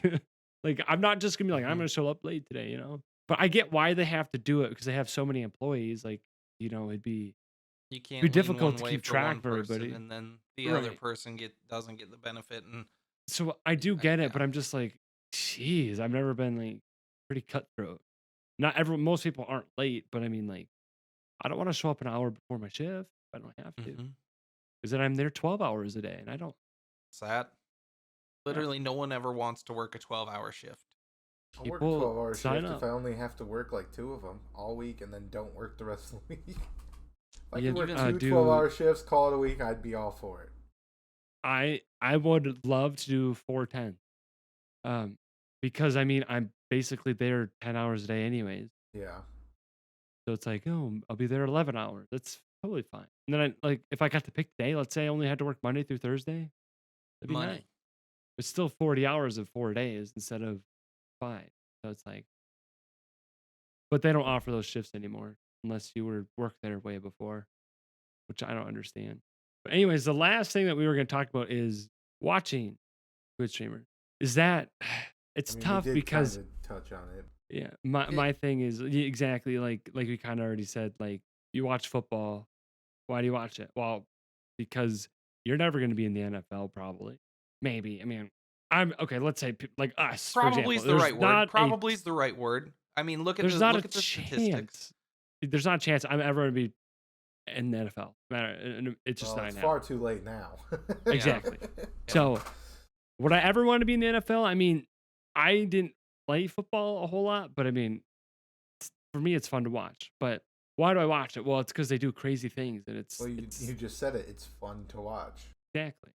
Speaker 3: Like, I'm not just gonna be like, I'm gonna show up late today, you know. But I get why they have to do it because they have so many employees. Like, you know, it'd be
Speaker 1: You can't
Speaker 3: be
Speaker 1: lean
Speaker 3: difficult
Speaker 1: one
Speaker 3: to
Speaker 1: way
Speaker 3: keep
Speaker 1: for one
Speaker 3: track of
Speaker 1: person,
Speaker 3: everybody.
Speaker 1: and then the other
Speaker 3: Right.
Speaker 1: person doesn't get the benefit. And
Speaker 3: So I do get
Speaker 1: yeah.
Speaker 3: it, but I'm just like, geez, I've never been like pretty cutthroat. Most people aren't late, but I mean, like, I don't want to show up an hour before my shift. If I don't have to,
Speaker 1: Mhm.
Speaker 3: because then I'm there 12 hours a day, and I don't.
Speaker 1: Sad. Literally, no one ever wants to work a 12-hour shift.
Speaker 2: I'll work a
Speaker 3: People
Speaker 2: 12-hour
Speaker 3: sign
Speaker 2: shift
Speaker 3: up.
Speaker 2: if I only have to work like 2 of them all week and then don't work the rest of the week. If I
Speaker 3: Yeah,
Speaker 2: could work
Speaker 1: even-
Speaker 2: two 12-hour shifts, call it a week, I'd be all for it.
Speaker 3: I would love to do 410, because I mean I'm basically there 10 hours a day anyways.
Speaker 2: Yeah.
Speaker 3: So it's like, oh, I'll be there 11 hours. That's totally fine. And then if I got to pick the day, let's say I only had to work Monday through Thursday, that'd be nice.
Speaker 1: Money.
Speaker 3: It's still 40 hours of 4 days instead of 5. So it's like, but they don't offer those shifts anymore unless you were worked there way before, which I don't understand. But anyways, the last thing that we were going to talk about is watching Twitch streamers. Is that it's
Speaker 2: I mean,
Speaker 3: tough
Speaker 2: we did
Speaker 3: because
Speaker 2: kind of touch on it.
Speaker 3: yeah, my thing is exactly like we kind of already said, like, you watch football. Why do you watch it? Well, because you're never going to be in the NFL, probably. Maybe. I mean, I'm okay. Let's say like us.
Speaker 1: Probably is
Speaker 3: for
Speaker 1: the
Speaker 3: example,
Speaker 1: right word. Probably is the right word. I mean, look at
Speaker 3: there's
Speaker 1: the
Speaker 3: not
Speaker 1: look
Speaker 3: a
Speaker 1: at the statistics.
Speaker 3: chance. There's not a chance I'm ever going to be in the NFL. And it's just
Speaker 2: Well,
Speaker 3: not
Speaker 2: it's
Speaker 3: now.
Speaker 2: far too late now.
Speaker 3: Exactly. So, would I ever want to be in the NFL? I mean, I didn't play football a whole lot, but I mean, for me, it's fun to watch. But why do I watch it? Well, it's because they do crazy things, and
Speaker 2: Well, you
Speaker 3: it's
Speaker 2: just said it. It's fun to watch.
Speaker 3: exactly.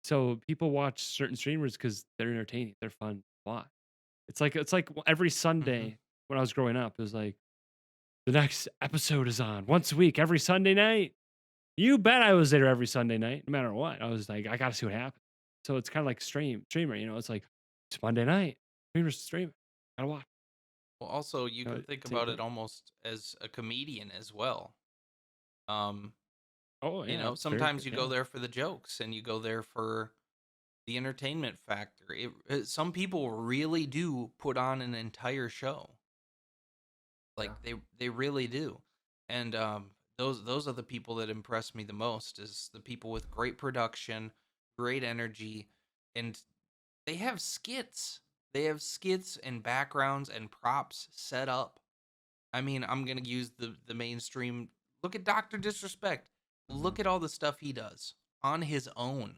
Speaker 3: So people watch certain streamers because they're entertaining. They're fun to watch. It's like every Sunday when I was growing up, it was like the next episode is on once a week, every Sunday night. You bet I was there every Sunday night, no matter what. I was like, I gotta see what happens. So it's kind of like streamer, you know. It's like it's Monday night, streamer's streaming. Gotta watch.
Speaker 1: Well, also you can think
Speaker 3: same
Speaker 1: about
Speaker 3: thing.
Speaker 1: it almost as a comedian as well.
Speaker 3: Oh yeah.
Speaker 1: You know,
Speaker 3: it's very
Speaker 1: sometimes
Speaker 3: good,
Speaker 1: you go
Speaker 3: yeah.
Speaker 1: there for the jokes, and you go there for the entertainment factor. Some people really do put on an entire show. Like they really do. And those are the people that impress me the most, is the people with great production, great energy, and they have skits. They have skits and backgrounds and props set up. I mean, I'm gonna use the mainstream. Look at Doctor Disrespect.
Speaker 2: Hmm.
Speaker 1: Look at all the stuff he does on his own.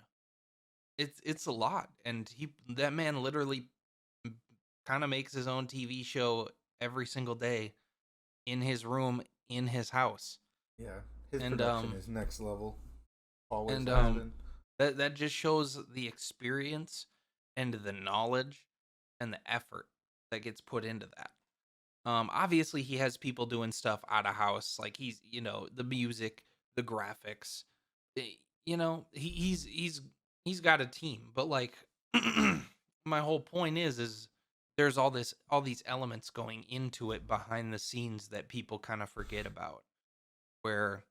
Speaker 1: It's a lot, and that man literally kind of makes his own TV show every single day in his room in his house.
Speaker 2: Yeah, his
Speaker 1: And
Speaker 2: production is next level. Always
Speaker 1: and
Speaker 2: has been.
Speaker 1: that just shows the experience and the knowledge and the effort that gets put into that. Obviously he has people doing stuff out of house, like he's, the music, the graphics. eh, he's got a team, but like my whole point is there's all these elements going into it behind the scenes that people kind of forget about. Where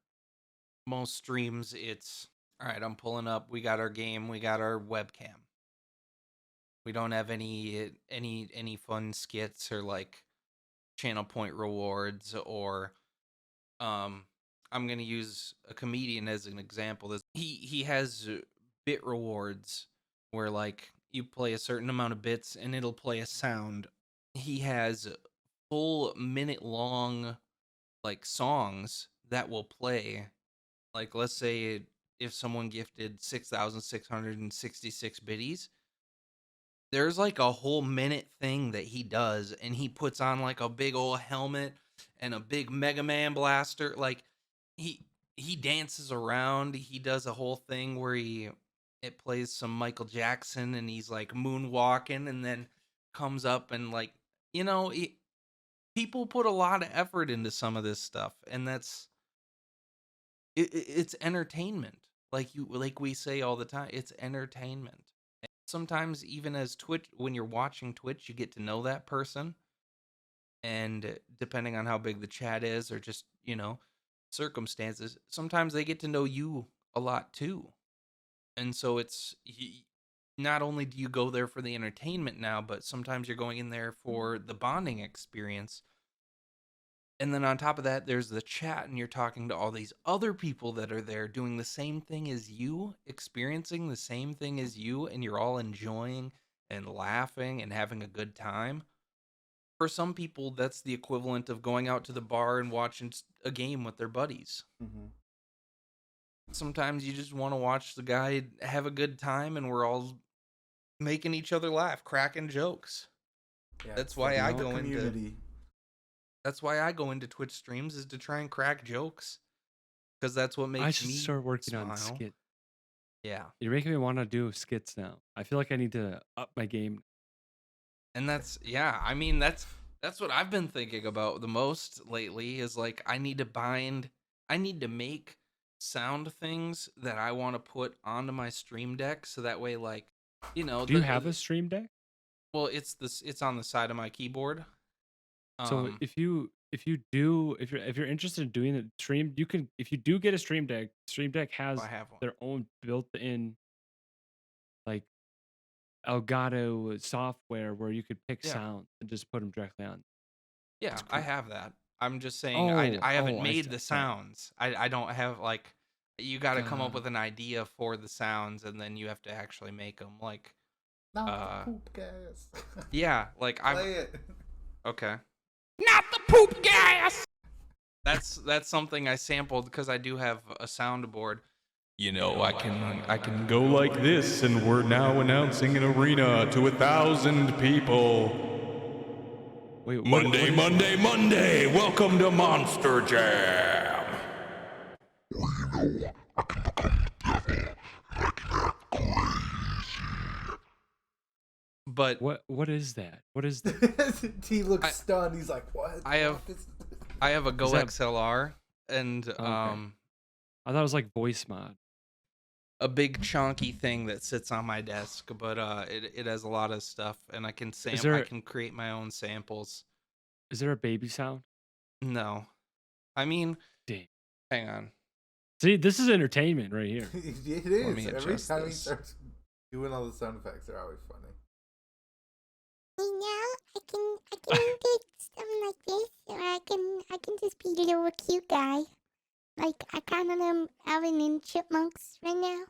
Speaker 1: most streams, it's all right, I'm pulling up, we got our game, we got our webcam. We don't have any fun skits or like channel point rewards, or um I'm going to use a comedian as an example. He has bit rewards where like you play a certain amount of bits and it'll play a sound. He has full minute long like songs that will play. Like let's say if someone gifted 6,666 biddies, there's like a whole minute thing that he does, and he puts on like a big old helmet and a big Mega Man blaster. Like he he dances around. He does a whole thing where it plays some Michael Jackson, and he's like moonwalking, and then comes up and like, you know, it, people put a lot of effort into some of this stuff, and it's entertainment. Like we say all the time, it's entertainment. Sometimes even as Twitch, when you're watching Twitch, you get to know that person, and depending on how big the chat is or just, circumstances, sometimes they get to know you a lot too. And so not only do you go there for the entertainment now, but sometimes you're going in there for the bonding experience. And then on top of that, there's the chat, and you're talking to all these other people that are there doing the same thing as you, experiencing the same thing as you, and you're all enjoying and laughing and having a good time. For some people, that's the equivalent of going out to the bar and watching a game with their buddies.
Speaker 2: Hmm.
Speaker 1: Sometimes you just want to watch the guy have a good time, and we're all making each other laugh, cracking jokes.
Speaker 2: Yeah,
Speaker 1: That's
Speaker 2: it's
Speaker 1: why
Speaker 2: the
Speaker 1: I
Speaker 2: real
Speaker 1: go into
Speaker 2: community.
Speaker 1: that's why I go into Twitch streams, is to try and crack jokes, because that's what
Speaker 3: I
Speaker 1: makes
Speaker 3: should
Speaker 1: me
Speaker 3: start working on
Speaker 1: smile.
Speaker 3: skit.
Speaker 1: Yeah.
Speaker 3: You're making me want to do skits now. I feel like I need to up my game.
Speaker 1: And I mean, that's what I've been thinking about the most lately, is like I need to make sound things that I want to put onto my stream deck, so that way, like,
Speaker 3: Do you have a stream deck?
Speaker 1: well, it's on the side of my keyboard.
Speaker 3: So
Speaker 1: Um
Speaker 3: if you're interested in doing a stream, you can, if you do get a stream deck. Stream Deck
Speaker 1: I
Speaker 3: has
Speaker 1: have one.
Speaker 3: their own built-in like Elgato software where you could pick
Speaker 1: Yeah.
Speaker 3: sounds and just put them directly on.
Speaker 1: Yeah,
Speaker 3: It's
Speaker 1: I
Speaker 3: cool.
Speaker 1: have that. I'm just saying I haven't
Speaker 3: I
Speaker 1: made
Speaker 3: see.
Speaker 1: the
Speaker 3: Sorry.
Speaker 1: sounds. I don't have like, you got to come up
Speaker 3: God.
Speaker 1: with an idea for the sounds, and then you have to actually make them. Like
Speaker 2: Not
Speaker 1: Uh,
Speaker 2: the poop gas.
Speaker 1: yeah, like
Speaker 2: Play it.
Speaker 1: okay. Not the poop gas. That's something I sampled, because I do have a soundboard. I can go like this, and we're now announcing an arena to 1,000 people.
Speaker 3: Wait,
Speaker 1: Monday, Monday, Monday. Welcome to Monster Jam. But
Speaker 3: what is that? What is that?
Speaker 2: He looks stunned. He's like, "What?
Speaker 1: I have a Go
Speaker 3: Is that-
Speaker 1: XLR, and
Speaker 3: I thought it was like voice mod.
Speaker 1: a big chunky thing that sits on my desk, but it has a lot of stuff, and I can I can create my own samples.
Speaker 3: Is there a baby sound?
Speaker 1: No. I mean,
Speaker 3: Dang.
Speaker 1: hang on.
Speaker 3: See, this is entertainment right here.
Speaker 2: It
Speaker 1: me
Speaker 2: is. Every
Speaker 1: adjust
Speaker 2: time he
Speaker 1: this.
Speaker 2: starts doing all the sound effects, they're always funny.
Speaker 4: You know, I can do something like this, or I can just be a little cute guy. Like, I kind of am Alvin and Chipmunks right now.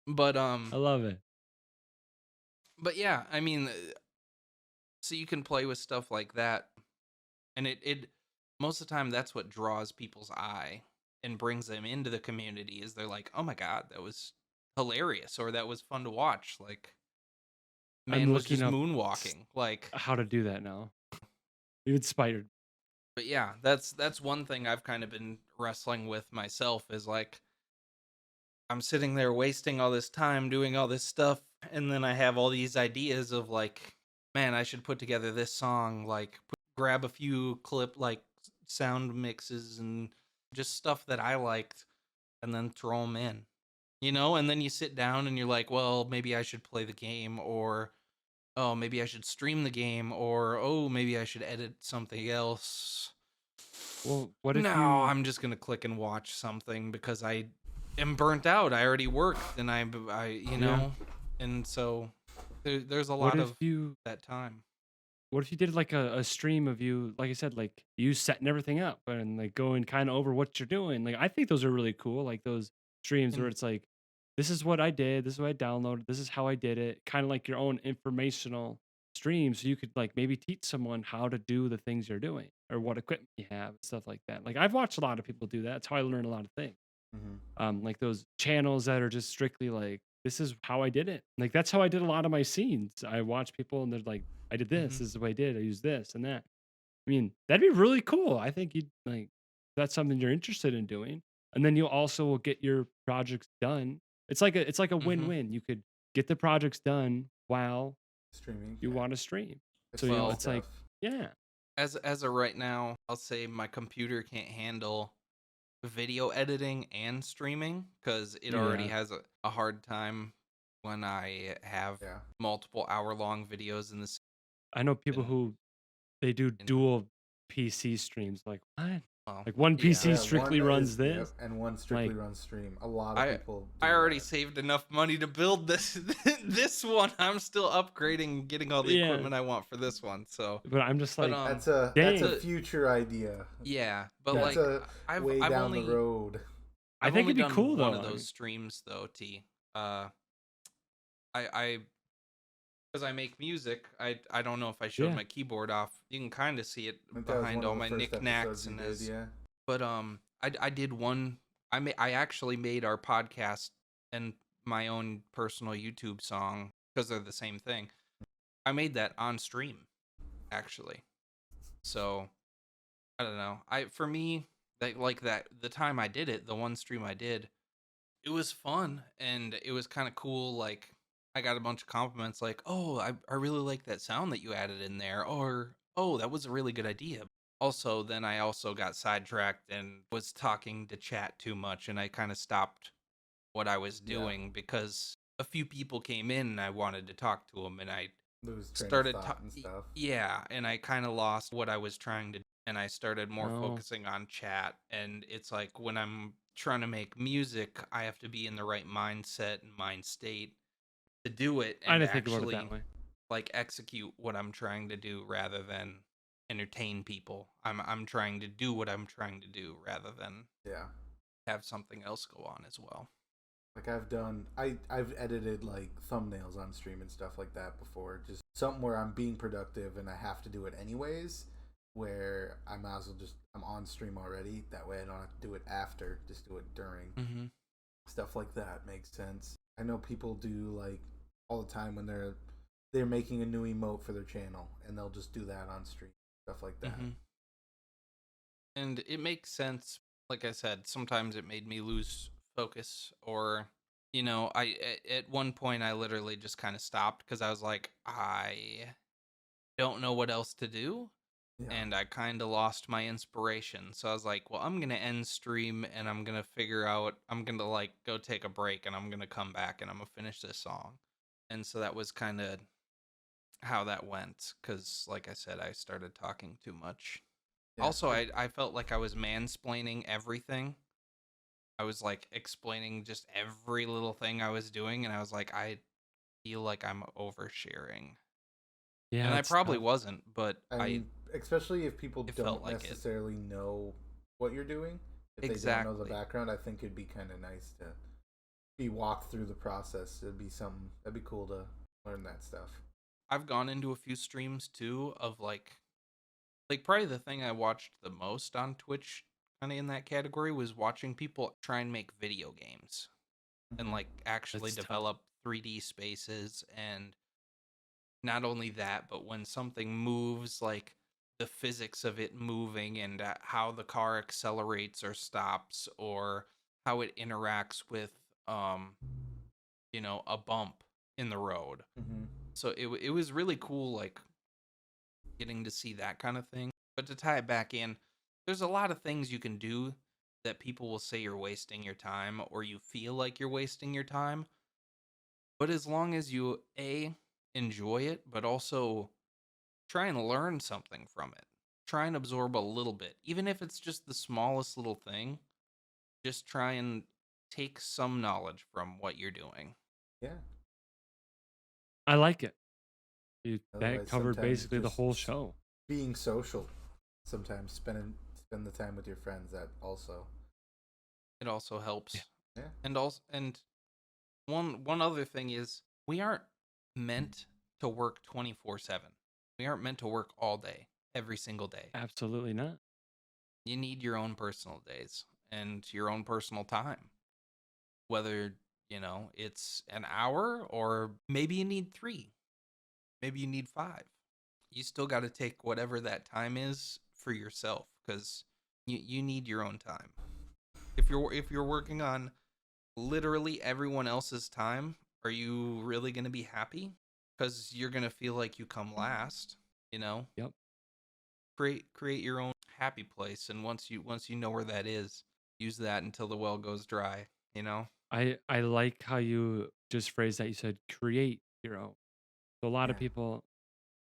Speaker 4: Ooh.
Speaker 1: But
Speaker 3: I love it.
Speaker 1: yeah, I mean, so you can play with stuff like that, and it most of the time that's what draws people's eye and brings them into the community. Is they're like, oh my god, that was hilarious, or that was fun to watch. Like,
Speaker 3: I'm
Speaker 1: man was
Speaker 3: looking
Speaker 1: just
Speaker 3: up
Speaker 1: moonwalking. Like,
Speaker 3: how to do that now. You inspired.
Speaker 1: but yeah, that's one thing I've kind of been wrestling with myself. Is like, I'm sitting there wasting all this time doing all this stuff, and then I have all these ideas of like, man, I should put together this song, like grab a few sound mixes and just stuff that I liked, and then throw them in, and then you sit down and you're like, well, maybe I should play the game, or oh, maybe I should stream the game, or oh, maybe I should edit something else.
Speaker 3: Well, what if
Speaker 1: No,
Speaker 3: you
Speaker 1: I'm just gonna click and watch something because I am burnt out. I already worked, and
Speaker 3: Yeah.
Speaker 1: and so there's a
Speaker 3: what
Speaker 1: lot
Speaker 3: if
Speaker 1: of
Speaker 3: you
Speaker 1: that time.
Speaker 3: what if you did like a stream of you, like I said, like you setting everything up and like going kind of over what you're doing? Like I think those are really cool. Like those streams where
Speaker 1: And
Speaker 3: it's like, this is what I did, this is what I downloaded, this is how I did it. Kind of like your own informational streams. So you could like maybe teach someone how to do the things you're doing or what equipment you have, stuff like that. Like I've watched a lot of people do that. That's how I learn a lot of things.
Speaker 2: Hmm.
Speaker 3: Like those channels that are just strictly like, this is how I did it. Like that's how I did a lot of my scenes. I watch people and they're like, I did this.
Speaker 1: mhm,
Speaker 3: This is what I did. I used this and that. I mean, that'd be really cool. I think you'd like that's something you're interested in doing, and then you also will get your projects done. It's like a
Speaker 1: mhm.
Speaker 3: win-win. You could get the projects done while
Speaker 2: Streaming,
Speaker 3: you
Speaker 2: yeah,
Speaker 3: want to stream.
Speaker 2: it's
Speaker 3: So
Speaker 2: fun
Speaker 1: Well,
Speaker 3: it's like,
Speaker 2: stuff.
Speaker 3: yeah,
Speaker 1: as of right now, I'll say my computer can't handle video editing and streaming because it already
Speaker 3: yeah.
Speaker 1: has a hard time when I have
Speaker 2: Yeah,
Speaker 1: multiple hour-long videos in this.
Speaker 3: I know people
Speaker 1: And,
Speaker 3: who they do
Speaker 1: and
Speaker 3: dual PC streams. Like what?
Speaker 1: well,
Speaker 3: Like one
Speaker 1: yeah.
Speaker 3: PC
Speaker 2: yeah.
Speaker 3: strictly runs
Speaker 2: Yep,
Speaker 3: this.
Speaker 2: and one strictly
Speaker 3: Like
Speaker 2: runs stream. A lot of
Speaker 1: I
Speaker 2: people
Speaker 1: I
Speaker 2: do
Speaker 1: already
Speaker 2: that.
Speaker 1: saved enough money to build this this one. I'm still upgrading, getting all the
Speaker 3: yeah,
Speaker 1: equipment I want for this one. So,
Speaker 3: but I'm just
Speaker 1: but
Speaker 3: like,
Speaker 2: That's a
Speaker 3: dang.
Speaker 2: future idea.
Speaker 1: yeah, but
Speaker 2: That's
Speaker 1: like
Speaker 2: a
Speaker 1: I've
Speaker 2: way
Speaker 1: I've
Speaker 2: down the
Speaker 1: only
Speaker 2: road.
Speaker 3: I
Speaker 1: I've
Speaker 3: think
Speaker 1: only
Speaker 3: it'd be
Speaker 1: done
Speaker 3: cool
Speaker 1: one
Speaker 3: though.
Speaker 1: of
Speaker 3: I
Speaker 1: those
Speaker 3: mean,
Speaker 1: streams though, T. I because I make music. I don't know if I showed
Speaker 3: yeah.
Speaker 1: my keyboard off. You can kind of see it
Speaker 2: I think that was
Speaker 1: behind
Speaker 2: one
Speaker 1: all
Speaker 2: of the
Speaker 1: my
Speaker 2: first
Speaker 1: knickknacks
Speaker 2: episodes you
Speaker 1: and
Speaker 2: did, yeah.
Speaker 1: but I did one. I actually made our podcast and my own personal YouTube song because they're the same thing. I made that on stream actually. So I don't know. For me that the time I did it, the one stream I did, it was fun and it was kind of cool. Like I got a bunch of compliments like, "Oh, I really like that sound that you added in there," or "Oh, that was a really good idea." Also, then I also got sidetracked and was talking to chat too much, and I kind of stopped what I was
Speaker 2: Yeah,
Speaker 1: doing because a few people came in and I wanted to talk to them, and I
Speaker 2: lose train of
Speaker 1: started
Speaker 2: thought and stuff.
Speaker 1: yeah, and I kind of lost what I was trying to do, and I started more
Speaker 3: No,
Speaker 1: focusing on chat. And it's like when I'm trying to make music, I have to be in the right mindset and mind state to do it
Speaker 3: I
Speaker 1: and
Speaker 3: didn't think about it that
Speaker 1: actually
Speaker 3: way.
Speaker 1: like execute what I'm trying to do rather than entertain people. I'm trying to do what I'm trying to do rather than
Speaker 2: Yeah.
Speaker 1: have something else go on as well.
Speaker 2: Like I've edited like thumbnails on stream and stuff like that before. Just something where I'm being productive and I have to do it anyways. Where I might as well I'm on stream already. That way I don't have to do it after. Just do it during.
Speaker 1: Mm-hmm.
Speaker 2: Stuff like that makes sense. I know people do like all the time when they're making a new emote for their channel and they'll just do that on stream. Stuff like that.
Speaker 1: Mm-hmm. And it makes sense. Like I said, sometimes it made me lose focus, or at one point I literally just kind of stopped because I was like, I don't know what else to do.
Speaker 2: Yeah.
Speaker 1: And I kind of lost my inspiration. So I was like, well, I'm going to end stream and I'm going to figure out, I'm going to like go take a break and I'm going to come back and I'm going to finish this song. And so that was kind of how that went. Cause like I said, I started talking too much.
Speaker 2: Yeah.
Speaker 1: Also, I felt like I was mansplaining everything. I was like explaining just every little thing I was doing. And I was like, I feel like I'm oversharing.
Speaker 3: Yeah,
Speaker 1: And I
Speaker 3: it's
Speaker 1: probably
Speaker 3: tough.
Speaker 1: wasn't, but
Speaker 2: I mean, especially if people
Speaker 1: it felt
Speaker 2: don't
Speaker 1: like it.
Speaker 2: necessarily know what you're doing, if they don't know the
Speaker 1: Exactly.
Speaker 2: background, I think it'd be kind of nice to be walked through the process. It'd be something that'd be cool to learn that stuff.
Speaker 1: I've gone into a few streams too of like probably the thing I watched the most on Twitch kind of in that category was watching people try and make video games and like actually
Speaker 3: That's tough.
Speaker 1: develop 3D spaces. And not only that, but when something moves, like the physics of it moving and how the car accelerates or stops or how it interacts with a bump in the road. So it was really cool, like getting to see that kind of thing. But to tie it back in, there's a lot of things you can do that people will say you're wasting your time or you feel like you're wasting your time. But as long as you enjoy it, but also try and learn something from it, try and absorb a little bit, even if it's just the smallest little thing, just try and take some knowledge from what you're doing.
Speaker 2: Yeah.
Speaker 3: I like it. That
Speaker 2: Otherwise,
Speaker 3: covered
Speaker 2: sometimes
Speaker 3: basically the
Speaker 2: just
Speaker 3: whole show.
Speaker 2: Being social, sometimes spend the time with your friends. That also.
Speaker 1: It also helps.
Speaker 2: Yeah.
Speaker 1: And one other thing is we aren't meant to work 24/7. We aren't meant to work all day, every single day.
Speaker 3: Absolutely not.
Speaker 1: You need your own personal days and your own personal time. Whether, it's an hour or maybe you need 3. Maybe you need 5. You still got to take whatever that time is for yourself cuz you need your own time. If you're working on literally everyone else's time, are you really going to be happy? Cuz you're going to feel like you come last,
Speaker 3: Yep.
Speaker 1: Create your own happy place, and once you know where that is, use that until the well goes dry,
Speaker 3: I like how you just phrased that. You said create your own. So a lot of
Speaker 2: Yeah.
Speaker 3: people,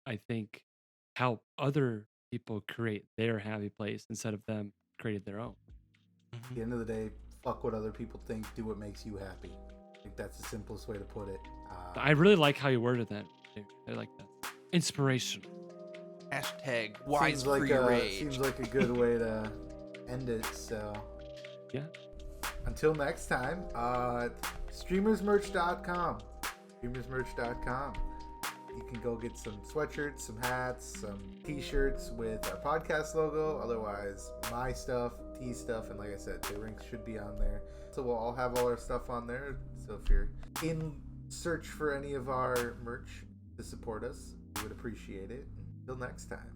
Speaker 3: I think, help other people create their happy place instead of them creating their own.
Speaker 2: At the end of the day, fuck what other people think. Do what makes you happy. I think that's the simplest way to put it.
Speaker 3: I really like how you worded that. I like that. Inspirational.
Speaker 1: Hashtag wise
Speaker 2: seems like
Speaker 1: free rage.
Speaker 2: seems like a good way to end it. So
Speaker 3: Yeah.
Speaker 2: until next time, streamersmerch.com. Streamersmerch.com. You can go get some sweatshirts, some hats, some t-shirts with our podcast logo. Otherwise, my stuff, T stuff, and like I said, JRinkz should be on there. So we'll all have all our stuff on there. So if you're in search for any of our merch to support us, we would appreciate it. Until next time.